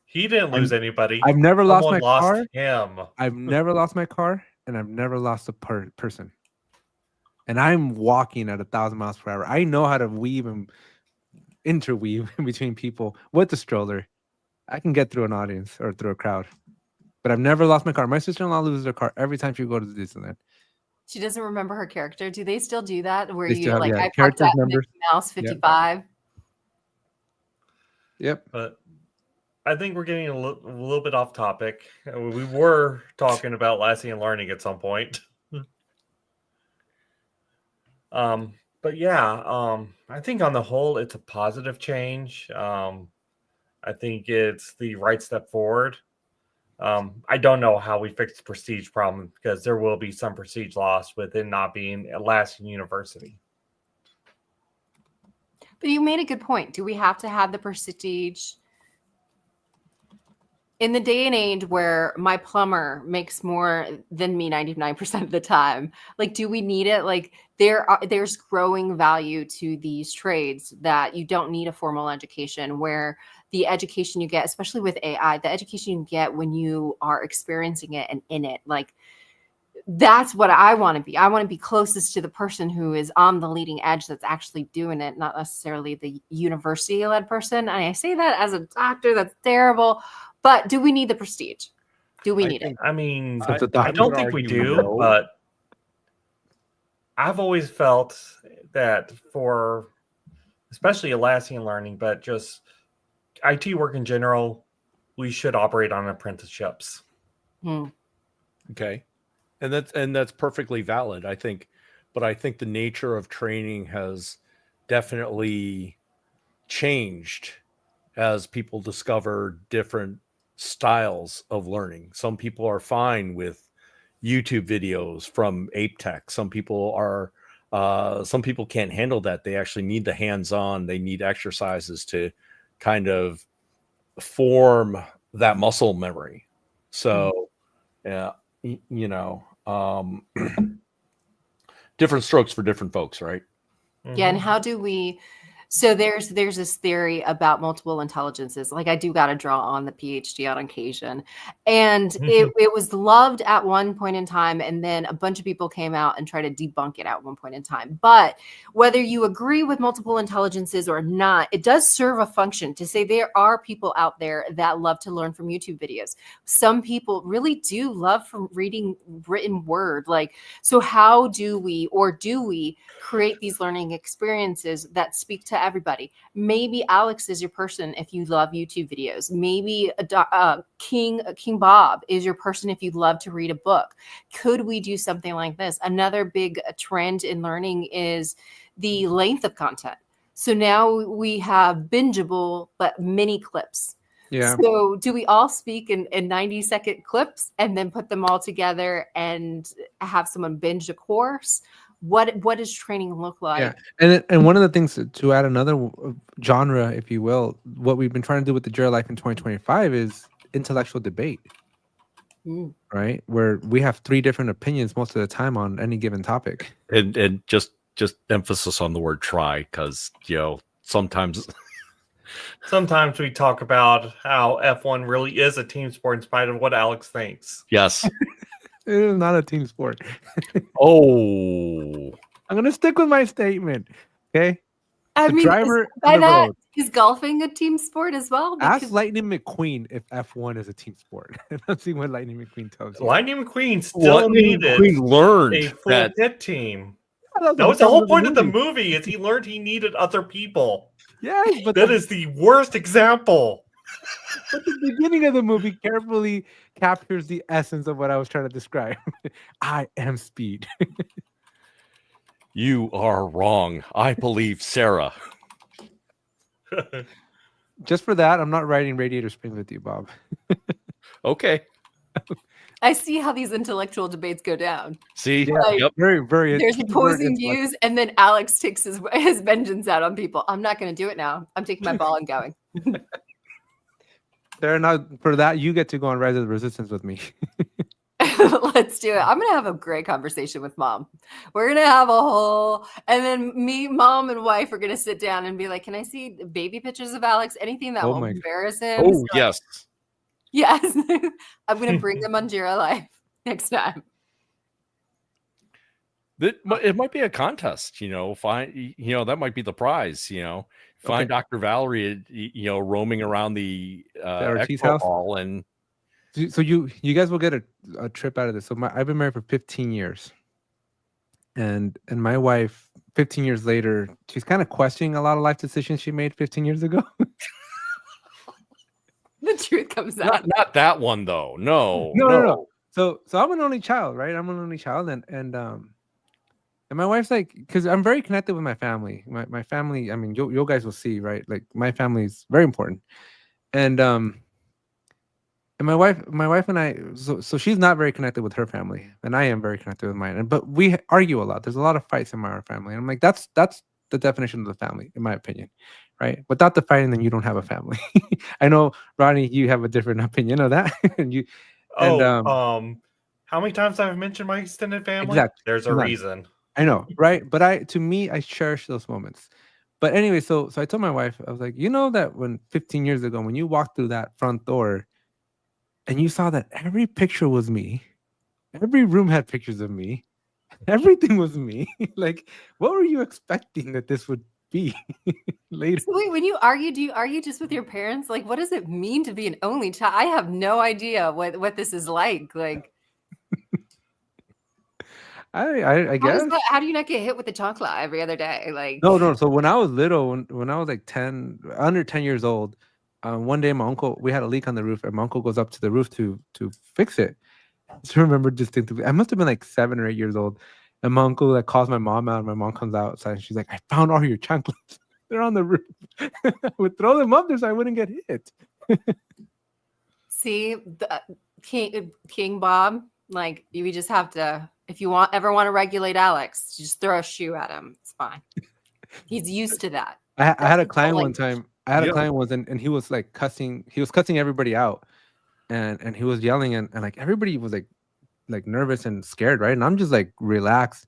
he didn't lose anybody. I've never lost Someone my lost car. him. I've never lost my car, and I've never lost a person. And I'm walking at 1,000 miles per hour. I know how to weave and interweave in between people with the stroller. I can get through an audience or through a crowd. But I've never lost my car. My sister-in-law loses her car every time she goes to Disneyland. She doesn't remember her character. Do they still do that? Where They you still have, like, yeah, I parked characters, at numbers. Mickey Mouse 55. Yep. But I think we're getting a little bit off topic. We were talking about Atlassian Learning at some point. But yeah, I think on the whole, it's a positive change. I think it's the right step forward. I don't know how we fix the prestige problem because there will be some prestige loss with it not being Atlassian University. But you made a good point. Do we have to have the prestige? In the day and age where my plumber makes more than me 99% of the time, like, do we need it? Like, there's growing value to these trades that you don't need a formal education, where the education you get, especially with AI, the education you get when you are experiencing it and in it, like, that's what I want to be. I want to be closest to the person who is on the leading edge that's actually doing it, not necessarily the university-led person. And I say that as a doctor, that's terrible. But do we need the prestige? Do we need it? I mean, So the I don't would think we argue do, no. but I've always felt that for especially Atlassian Learning, but just IT work in general, we should operate on apprenticeships. Okay. And that's perfectly valid, I think. But I think the nature of training has definitely changed as people discover different styles of learning. Some people are fine with YouTube videos from Ape Tech. Some people can't handle that. They actually need the hands-on. They need exercises to kind of form that muscle memory. So, yeah, different strokes for different folks, right? Yeah, and how do we? So there's this theory about multiple intelligences. Like, I do got to draw on the PhD on occasion, and it was loved at one point in time, and then a bunch of people came out and tried to debunk it at one point in time. But whether you agree with multiple intelligences or not, it does serve a function to say there are people out there that love to learn from YouTube videos. Some people really do love from reading written word. Like, so how do we create these learning experiences that speak to everybody? Maybe Alex is your person if you love YouTube videos. Maybe King Bob is your person if you love to read a book. Could we do something like this? Another big trend in learning is the length of content. So now we have bingeable but mini clips. Yeah. So do we all speak in 90-second clips and then put them all together and have someone binge a course? What does training look like? Yeah, and one of the things to add another genre, if you will, what we've been trying to do with the Jira Life in 2025 is intellectual debate, right? Where we have 3 different opinions most of the time on any given topic. And just emphasis on the word try, because sometimes we talk about how F1 really is a team sport in spite of what Alex thinks. yes. It is not a team sport. Oh, I'm gonna stick with my statement. Okay. I The mean, driver by on the that, road. is golfing a team sport as well? Ask Lightning McQueen if F1 is a team sport. Let's see what Lightning McQueen tells you. Lightning McQueen still needed we learned a full that. pit team. That That was the whole point of the movie. Is he learned he needed other people. Yes, but That is the worst example. but the beginning of the movie carefully captures the essence of what I was trying to describe. I am speed. You are wrong. I believe Sarah. Just for that, I'm not riding Radiator Springs with you, Bob. Okay. I see how these intellectual debates go down. See, Yeah, Like, yep. very. There's he's opposing very views, and then Alex takes his vengeance out on people. I'm not going to do it now. I'm taking my ball and going. There now for that you get to go on Rise of the Resistance with me. Let's do it. I'm gonna have a great conversation with mom. We're gonna have a whole, and then me, mom, and wife are gonna sit down and be like, "Can I see baby pictures of Alex? Anything that Oh will my- embarrass him?" Oh, So, yes. yes. I'm gonna bring them on Jira Life next time. It might be a contest, that might be the prize, find Okay. Dr. Valerie, roaming around the Ortiz expo house? hall and So you guys will get a trip out of this. So I've been married for 15 years, and my wife, 15 years later, she's kind of questioning a lot of life decisions she made 15 years ago. The truth comes out. not that one though. No. No. So I'm an only child, right? I'm an only child, and my wife's like, because I'm very connected with my family. My family, I mean, you guys will see, right? Like my family is very important, and my wife and I, so she's not very connected with her family, and I am very connected with mine. But we argue a lot. There's a lot of fights in our family, and I'm like, that's the definition of the family, in my opinion, right? Without the fighting, then you don't have a family. I know, Rodney, you have a different opinion of that, and how many times have I mentioned my extended family? Exactly. There's a Exactly. reason. I know, right? But I cherish those moments. But anyway, so I told my wife, I was like, you know that when 15 years ago, when you walked through that front door and you saw that every picture was me, every room had pictures of me, everything was me. Like, what were you expecting that this would be later? So wait, when you argue, do you argue just with your parents? Like, what does it mean to be an only child? I have no idea what this is like. Like, I guess. How do you not get hit with the chocolate every other day? Like, No. So when I was little, when I was like under 10 years old, one day we had a leak on the roof, and my uncle goes up to the roof to fix it. I just remember distinctively. I must have been like 7 or 8 years old, and my uncle like calls my mom out. And my mom comes outside, and she's like, "I found all your chocolates. They're on the roof." I would throw them up there so I wouldn't get hit. see, King Bob, like you just have to. If you ever want to regulate Alex, just throw a shoe at him. It's fine. He's used to that. I had a client like- one time. And he was like cussing. He was cussing everybody out, and he was yelling, and like everybody was like nervous and scared, right? And I'm just like relaxed,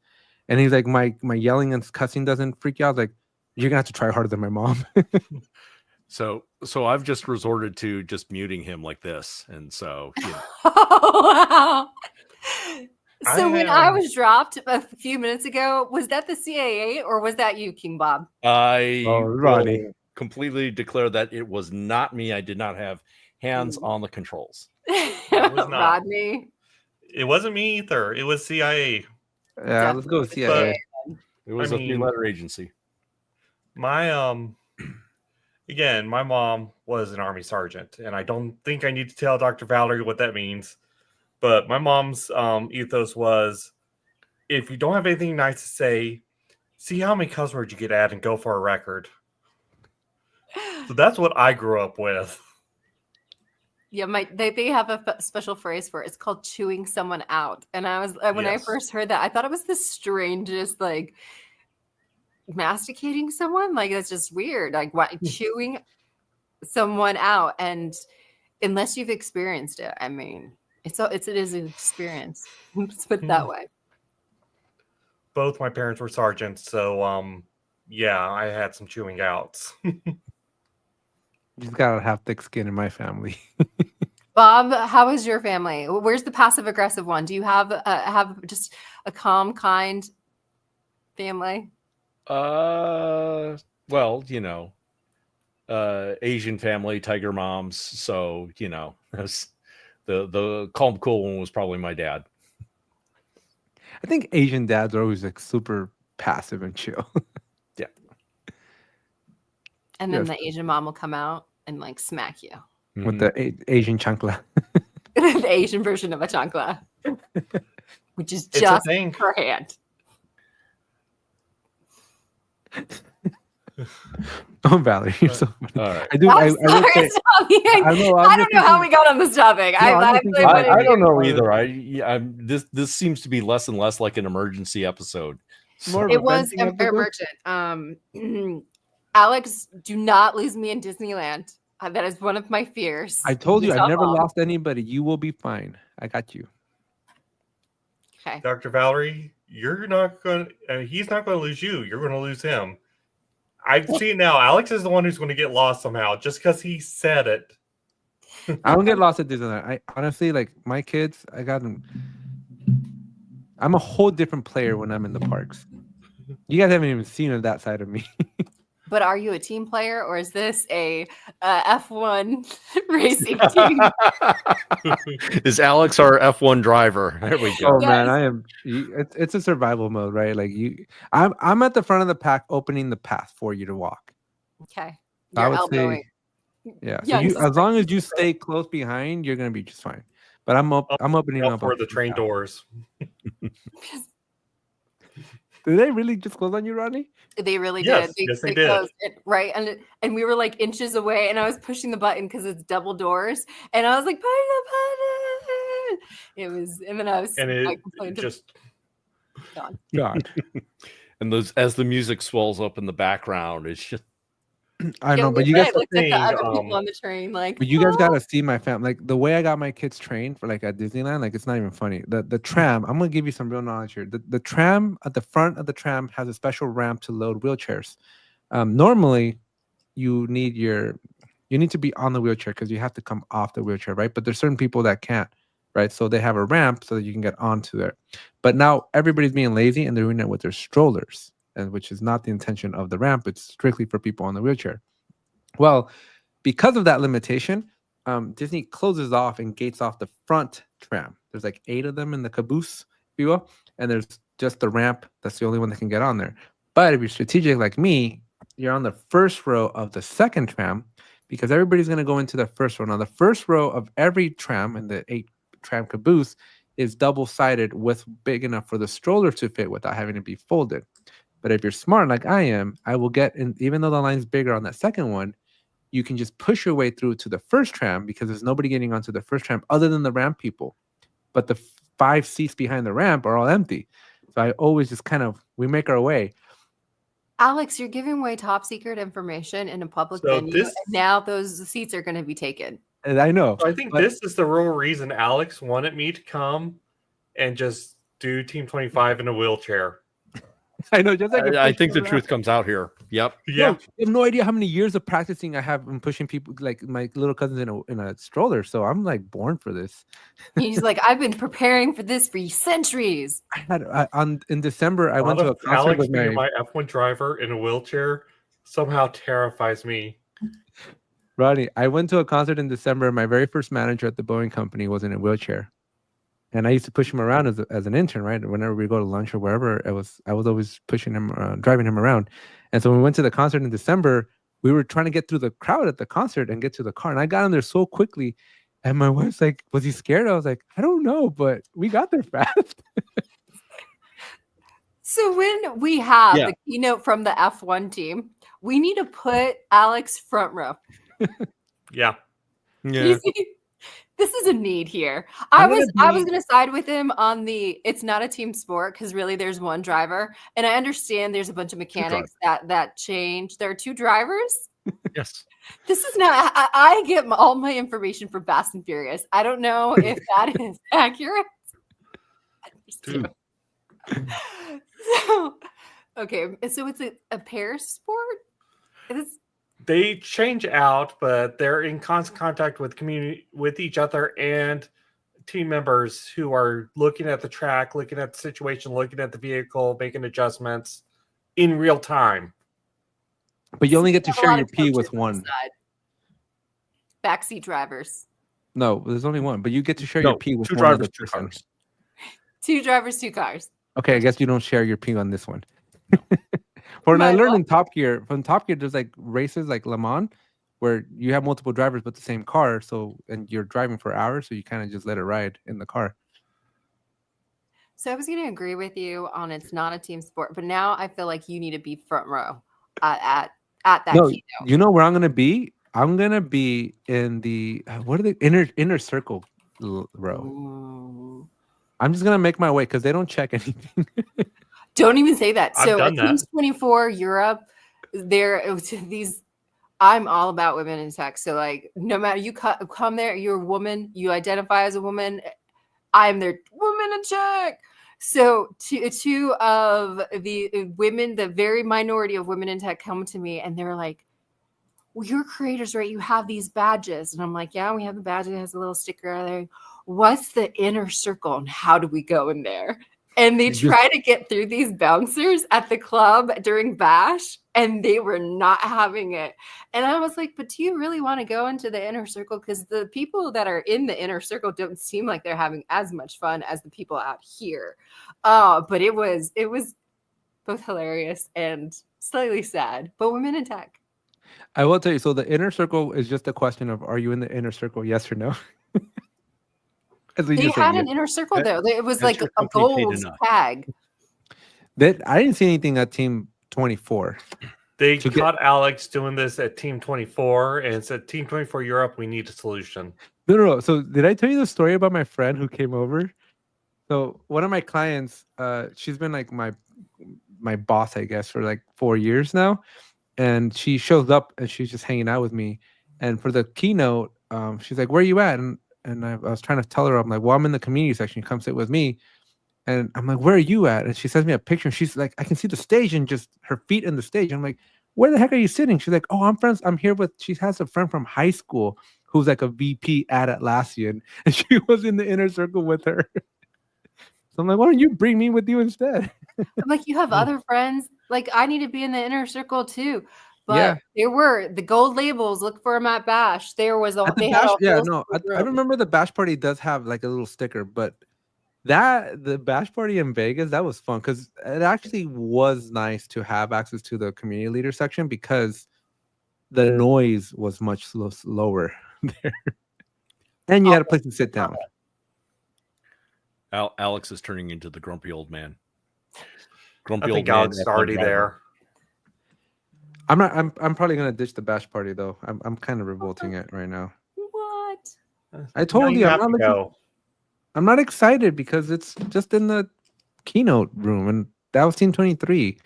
and he's like, my yelling and cussing doesn't freak you out. I was like, you're gonna have to try harder than my mom. So I've just resorted to just muting him like this, and so Oh, wow. So when I am- was dropped a few minutes ago, was that the CIA or was that you, King Bob? I Rodney. will completely declare that it was not me. I did not have hands on the controls. was not. Rodney. It wasn't me either. It was CIA. Yeah, let's go with CIA. It was I a mean- three-letter agency. My again, my mom was an Army sergeant, and I don't think I need to tell Dr. Valerie what that means. But my mom's ethos was, if you don't have anything nice to say, see how many cuss words you get at and go for a record. So that's what I grew up with. Yeah, they have a special phrase for it. It's called chewing someone out. And I was when I Yes. first heard that, I thought it was the strangest, like masticating someone. Like that's just weird. Like what chewing someone out. And unless you've experienced it, I mean, it is an experience. Let's put it that way. Both my parents were sergeants, so yeah, I had some chewing outs. You just gotta have thick skin in my family. Bob, how is your family? Where's the passive aggressive one? Do you have just a calm, kind family? Well, Asian family, tiger moms. So the calm, cool one was probably my dad. I think Asian dads are always like super passive and chill. Yeah. And then Yes. the Asian mom will come out and like smack you. With the Asian chancla. The Asian version of a chancla, which is It's a just thing. her hand. Oh, Valerie, you're so funny. All right. I do. I'm I sorry, would say, I know. I don't know how we got on this topic. No, I'm I just thinking about I don't know it. either. This seems to be less and less like an emergency episode. More of It a was venting episode? emergent. Alex, do not lose me in Disneyland. That is one of my fears. I told you, It's I've never all. lost anybody. You will be fine. I got you. Okay. Dr. Valerie, you're not going to, he's not going to lose you. You're going to lose him. I see it now. Alex is the one who's going to get lost somehow just because he said it. I don't get lost at Disneyland. I honestly, like, my kids, I got them. I'm a whole different player when I'm in the parks. You guys haven't even seen that side of me. But are you a team player or is this a F1 racing team? Is Alex our F1 driver? There we go. Oh Yes. man, I am. It's a survival mode, right? Like I'm at the front of the pack, opening the path for you to walk. Okay. I You're would elbowing. say, yeah. So Yeah, you, just as long as you stay close behind, you're gonna be just fine. But I'm opening up for a the train path. doors. Did they really just close on you, Rodney? They really Yes, did. yes, they did. closed it, right, and we were like inches away, and I was pushing the button because it's double doors, and I was like, push the button. It was, and then I was, And I it complained to just, John. God, And as the music swells up in the background, it's just I Yeah, know. But we you guys, looked at the other thing, people on the train, like, but you guys "Oh." gotta see my fam. Like the way I got my kids trained for like at Disneyland, like it's not even funny. The tram. I'm gonna give you some real knowledge here. The tram at the front of the tram has a special ramp to load wheelchairs. Normally, you need to be on the wheelchair because you have to come off the wheelchair, right? But there's certain people that can't, right? So they have a ramp so that you can get onto there. But now everybody's being lazy and they're doing it with their strollers, and which is not the intention of the ramp. It's strictly for people on the wheelchair. Well, because of that limitation, Disney closes off and gates off the front tram. There's like 8 of them in the caboose, if you will, and there's just the ramp. That's the only one that can get on there. But if you're strategic like me, you're on the first row of the second tram because everybody's going to go into the first row. Now, the first row of every tram in the 8 tram caboose is double-sided with big enough for the stroller to fit without having to be folded. But if you're smart like I am, I will get in, even though the line's bigger on that second one, you can just push your way through to the first tram because there's nobody getting onto the first tram other than the ramp people. But the 5 seats behind the ramp are all empty. So I always just we make our way. Alex, you're giving away top secret information in a public So venue, and now those seats are going to be taken. And I know. So I think this is the real reason Alex wanted me to come and just do Team 25 in a wheelchair. I know. Just like I think the truth comes out here. Yep. Yeah. You have no idea how many years of practicing I have in pushing people like my little cousins in a stroller. So I'm like born for this. He's like, I've been preparing for this for centuries. In December, I went to a concert Alex with being my F1 driver in a wheelchair somehow terrifies me. Rodney. I went to a concert in December. My very first manager at the Boeing company was in a wheelchair. And I used to push him around as an intern, right? Whenever we go to lunch or wherever, I was always pushing him, driving him around. And so when we went to the concert in December, we were trying to get through the crowd at the concert and get to the car. And I got in there so quickly. And my wife's like, was he scared? I was like, I don't know, but we got there fast. So when we have the keynote from the F1 team, we need to put Alex front row. Yeah. You see, this is a need here. I was going to side with him on the it's not a team sport because really there's one driver, and I understand there's a bunch of mechanics that change. There are 2 drivers. Yes. This is not. I get all my information from Fast and Furious. I don't know if that is accurate. So, okay, so it's a pair sport. They change out, but they're in constant contact with each other and team members who are looking at the track, looking at the situation, looking at the vehicle, making adjustments in real time. But you only get to share your P with one. Backseat drivers. No, there's only one. But you get to share your P with 2 one drivers, other 2 person. cars. 2 drivers, 2 cars. Okay, I guess you don't share your P on this one. When I learned in Top Gear, there's like races like Le Mans where you have multiple drivers but the same car. So and you're driving for hours, so you kind of just let it ride in the car. So I was going to agree with you on it's not a team sport, but now I feel like you need to be front row at that keynote. You know where I'm going to be? I'm gonna be in the what are the inner circle row. Ooh. I'm just gonna make my way because they don't check anything. Don't even say that. I've So done at that. Teams 24 Europe, there these. I'm all about women in tech. So like, no matter you come there, you're a woman, you identify as a woman. I'm their woman in tech. So two of the women, the very minority of women in tech, come to me and they're like, well, you're creators, right? You have these badges. And I'm like, yeah, we have the badge. It has a little sticker there. What's the inner circle and how do we go in there? And they try to get through these bouncers at the club during Bash, and they were not having it. And I was like, but do you really want to go into the inner circle? Because the people that are in the inner circle don't seem like they're having as much fun as the people out here. But it was both hilarious and slightly sad. But women in tech. I will tell you. So the inner circle is just a question of, are you in the inner circle? Yes or no? They had an inner circle though. It was like a gold tag. That I didn't see anything at Team 24. They caught Alex doing this at Team 24 and said, Team 24 Europe, we need a solution. No. So did I tell you the story about my friend who came over? So one of my clients, she's been like my boss, I guess, for like 4 years now. And she shows up and she's just hanging out with me. And for the keynote, she's like, where are you at? And I was trying to tell her, I'm like, well, I'm in the community section. Come sit with me. And I'm like, where are you at? And she sends me a picture. And she's like, I can see the stage and just her feet in the stage. I'm like, where the heck are you sitting? She's like, oh, I'm here with, she has a friend from high school who's like a VP at Atlassian. And she was in the inner circle with her. So I'm like, why don't you bring me with you instead? I'm like, you have other friends. Like, I need to be in the inner circle too. But there were the gold labels. Look for them at Bash. There was a I remember the Bash party does have like a little sticker, but the Bash party in Vegas, that was fun because it actually was nice to have access to the community leader section because the noise was much lower there, and you had a place to sit down. Alex is turning into the grumpy old man. I think Alex is already there. I'm not. I'm probably gonna ditch the Bash party though. I'm kind of revolting it right now. What? I told you I'm not excited because it's just in the keynote room, and that was Team 23.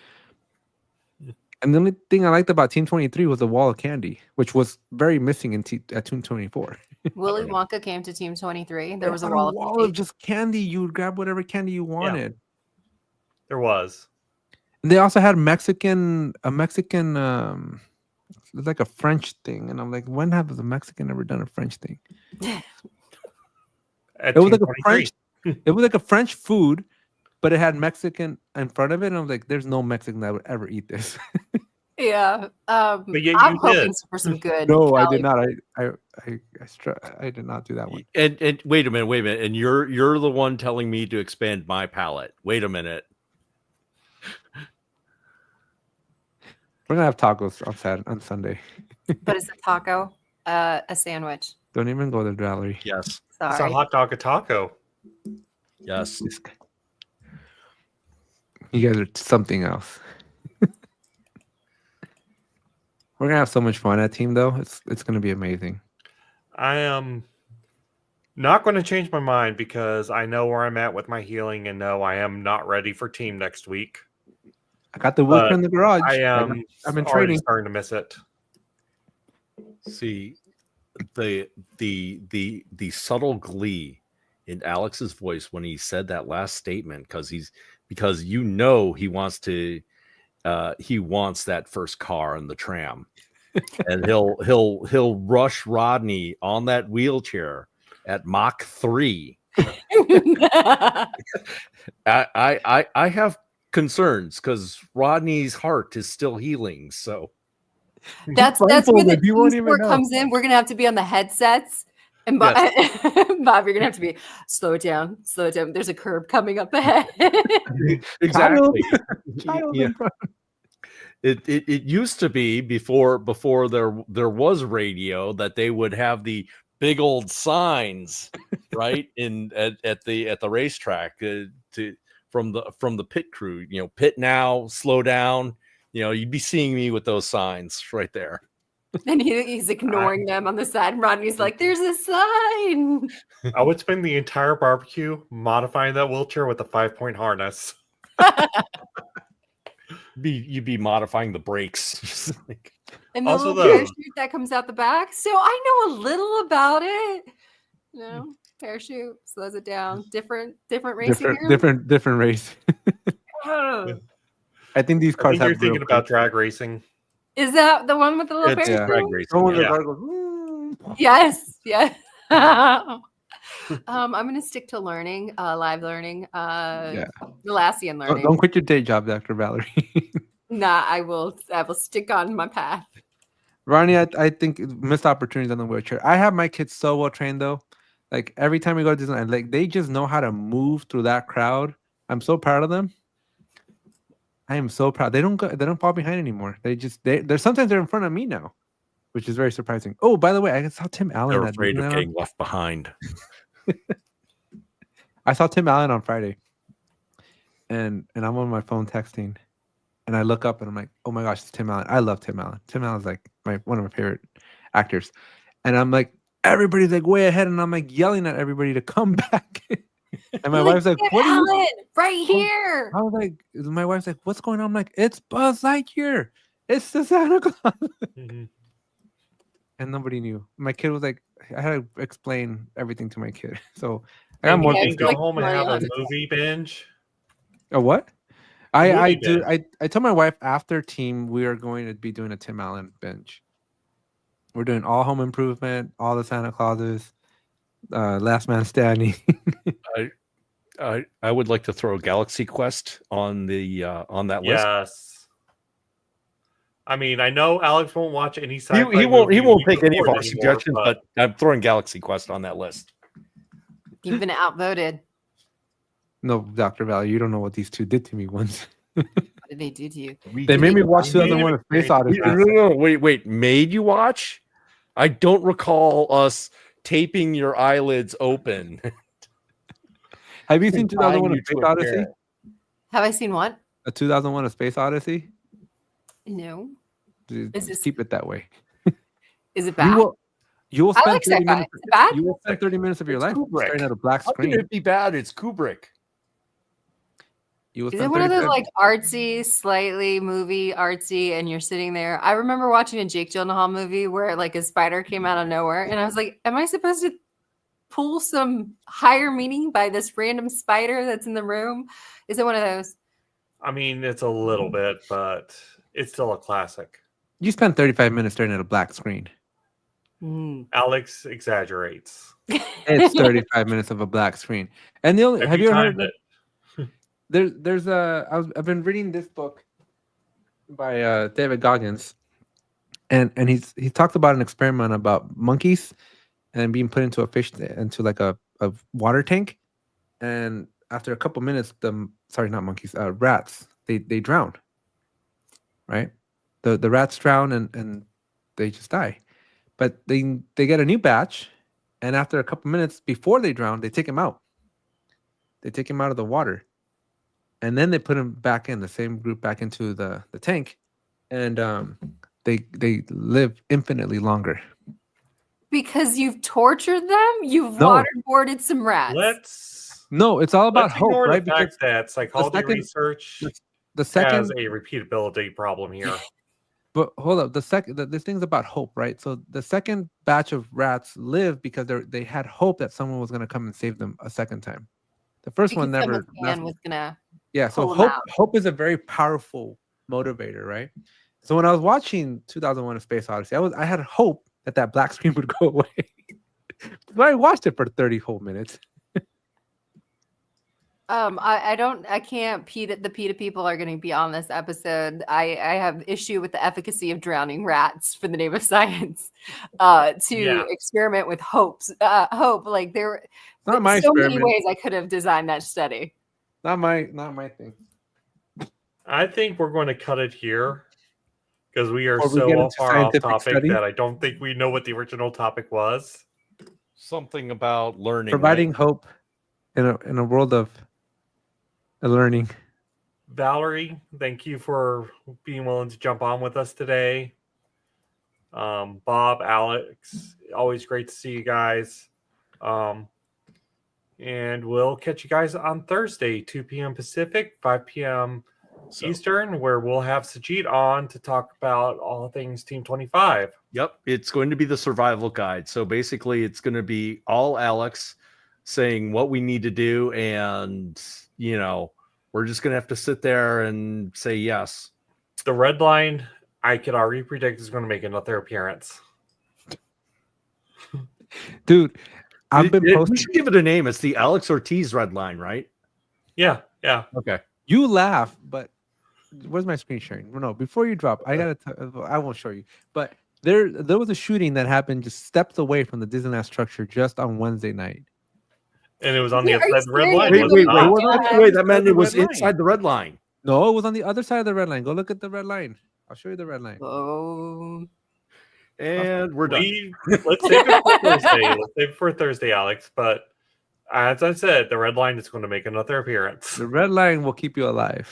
And the only thing I liked about Team 23 was the wall of candy, which was very missing at Team 24. Willy Wonka came to Team 23. There was a wall of just candy. You would grab whatever candy you wanted. Yeah. There was. And they also had a Mexican, like a French thing, and I'm like, when have the Mexican ever done a French thing? It was like a French food, but it had Mexican in front of it, and I was like, there's no Mexican that would ever eat this. Yeah. But I'm hoping for some good. No, I did not. I did not do that one. And wait a minute. And you're the one telling me to expand my palate. Wait a minute. We're gonna have tacos on Sunday. But it's a taco, a sandwich. Don't even go there, Valerie. Yes. Sorry. It's a hot dog, a taco. Yes. You guys are something else. We're gonna have so much fun at Team, though. It's gonna be amazing. I am not going to change my mind because I know where I'm at with my healing, and no, I am not ready for Team next week. I got the wood in the garage. I've been starting to miss it. See, the subtle glee in Alex's voice when he said that last statement, because he wants that first car in the tram, and he'll rush Rodney on that wheelchair at Mach 3. I have concerns because Rodney's heart is still healing. So that's where the team sport comes in. We're gonna have to be on the headsets, and Bob, Bob, you're gonna have to be slow it down. There's a curb coming up ahead. Exactly. Yeah. It used to be before there was radio that they would have the big old signs right at the racetrack from the pit crew, pit now, slow down. You'd be seeing me with those signs right there. And he's ignoring them on the side. And Rodney's like, "There's a sign." I would spend the entire barbecue modifying that wheelchair with a 5-point harness. You'd be modifying the brakes. Just like, And the Also, little though- parachute that comes out the back. So I know a little about it. No, parachute slows it down. Different racing. Different race. Oh. I think these I cars think have you're thinking real about brakes. drag racing. Is that the one with the little it's parachute? drag racing. Someone with Yeah. a car goes, "Woo." Yes. I'm going to stick to learning, live learning, Atlassian learning. Don't quit your day job, Dr. Valerie. Nah, I will stick on my path. Ronnie, I think missed opportunities on the wheelchair. I have my kids so well trained though. Like every time we go to Disneyland, like they just know how to move through that crowd. I'm so proud of them. I am so proud. They don't fall behind anymore. They're sometimes they're in front of me now, which is very surprising. Oh, by the way, I saw Tim Allen. They're at afraid of Disneyland. getting left behind. I saw Tim Allen on Friday, and I'm on my phone texting, and I look up and I'm like, oh my gosh, it's Tim Allen. I love Tim Allen. Tim Allen's like one of my favorite actors, and I'm like, everybody's like way ahead, and I'm like yelling at everybody to come back. And my wife's like, "What are you?" Alan, right here. I was like, my wife's like, "What's going on?" I'm like, "It's Buzz Lightyear. It's the Santa Claus." Mhm. And nobody knew. My kid was like, I had to explain everything to my kid. So I got And more. you Yeah, can it's go like home and have a Mariana. movie binge. A what? I Movie do. binge. I told my wife after team we are going to be doing a Tim Allen binge. We're doing all Home Improvement, all the Santa Clauses, Last Man Standing. I would like to throw Galaxy Quest on that list. Yes. I mean, I know Alex won't watch any He sci-fi won't movie take we any of record our anymore, suggestions, but I'm throwing Galaxy Quest on that list. You've been outvoted. No, Dr. Valley, you don't know what these two did to me once. What did they do to you? They made me watch We made 2001: A Space it- Odyssey. No, wait. Made you watch? I don't recall us taping your eyelids open. Have you seen Tying 2001: A you to Space a Odyssey? chair. Have I seen what? A 2001: A Space Odyssey? No. Dude, Is this- keep it that way. Is it bad? You will I spend like 30 sci-fi. minutes. Is it bad? You will spend 30 minutes of your It's life Kubrick. staring at a black How can screen. it be bad? It's Kubrick. You will Is it spend one of 30 those like artsy, slightly movie artsy, and you're sitting there? I remember watching a Jake Gyllenhaal movie where like a spider came out of nowhere, and I was like, "Am I supposed to pull some higher meaning by this random spider that's in the room?" Is it one of those? I mean, it's a little bit, but it's still a classic. You spend 35 minutes staring at a black screen. Mm. Alex exaggerates. It's 35 minutes of a black screen. And the only have you ever heard timed it? there's I've been reading this book by David Goggins, and he talked about an experiment about monkeys and being put into like a water tank, and after a couple minutes, rats they drown. Right, the rats drown and they just die, but they get a new batch, and after a couple minutes before they drown, they take him out. They take him out of the water. And then they put him back in the same group back into the tank, and they live infinitely longer. Because you've tortured them. You've No. waterboarded some rats. No, it's all about Let's hope, ignore right? the fact that psychology second- research the second, has a repeatability problem here. but hold up, this thing's about hope, right? So the second batch of rats lived because they had hope that someone was going to come and save them a second time. The first one Because never. someone's hand was gonna. Yeah, so pull 'em hope out. is a very powerful motivator, right? So when I was watching 2001: A Space Odyssey, I had hope that black screen would go away. But I watched it for 30 whole minutes. I can't the PETA people are going to be on this episode. I have issue with the efficacy of drowning rats for the name of science to experiment with hope. Like there Not my so many experiment. ways I could have designed that study. Not my thing. I think we're going to cut it here because we are Before we so get into far off scientific topic study? that I don't think we know what the original topic was. Something about learning. Providing hope in a world of learning. Valerie, thank you for being willing to jump on with us today. Bob, Alex, always great to see you guys. And we'll catch you guys on Thursday, 2 p.m. Pacific, 5 p.m. Eastern, where we'll have Sajid on to talk about all things Team 25. Yep, it's going to be the survival guide. So basically, it's going to be all Alex saying what we need to do, and we're just going to have to sit there and say yes. The red line, I could already predict, is going to make another appearance. Dude, I've been We posting. should give it a name. It's the Alex Ortiz red line, right? Yeah. Okay. You laugh, but where's my screen sharing? No, before you drop, I won't show you. But there was a shooting that happened just steps away from the Disneyland structure just on Wednesday night. And it was on the Are other you side of the red serious? line. Wait, was it not? that meant it was Red line. inside the red line. No, it was on the other side of the red line. Go look at the red line. I'll show you the red line. Oh, And we're done. Let's save it for Thursday. Let's save it for Thursday, Alex. But as I said, the red line is going to make another appearance. The red line will keep you alive.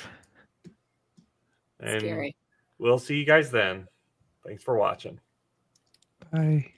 And scary. we'll see you guys then. Thanks for watching. Bye.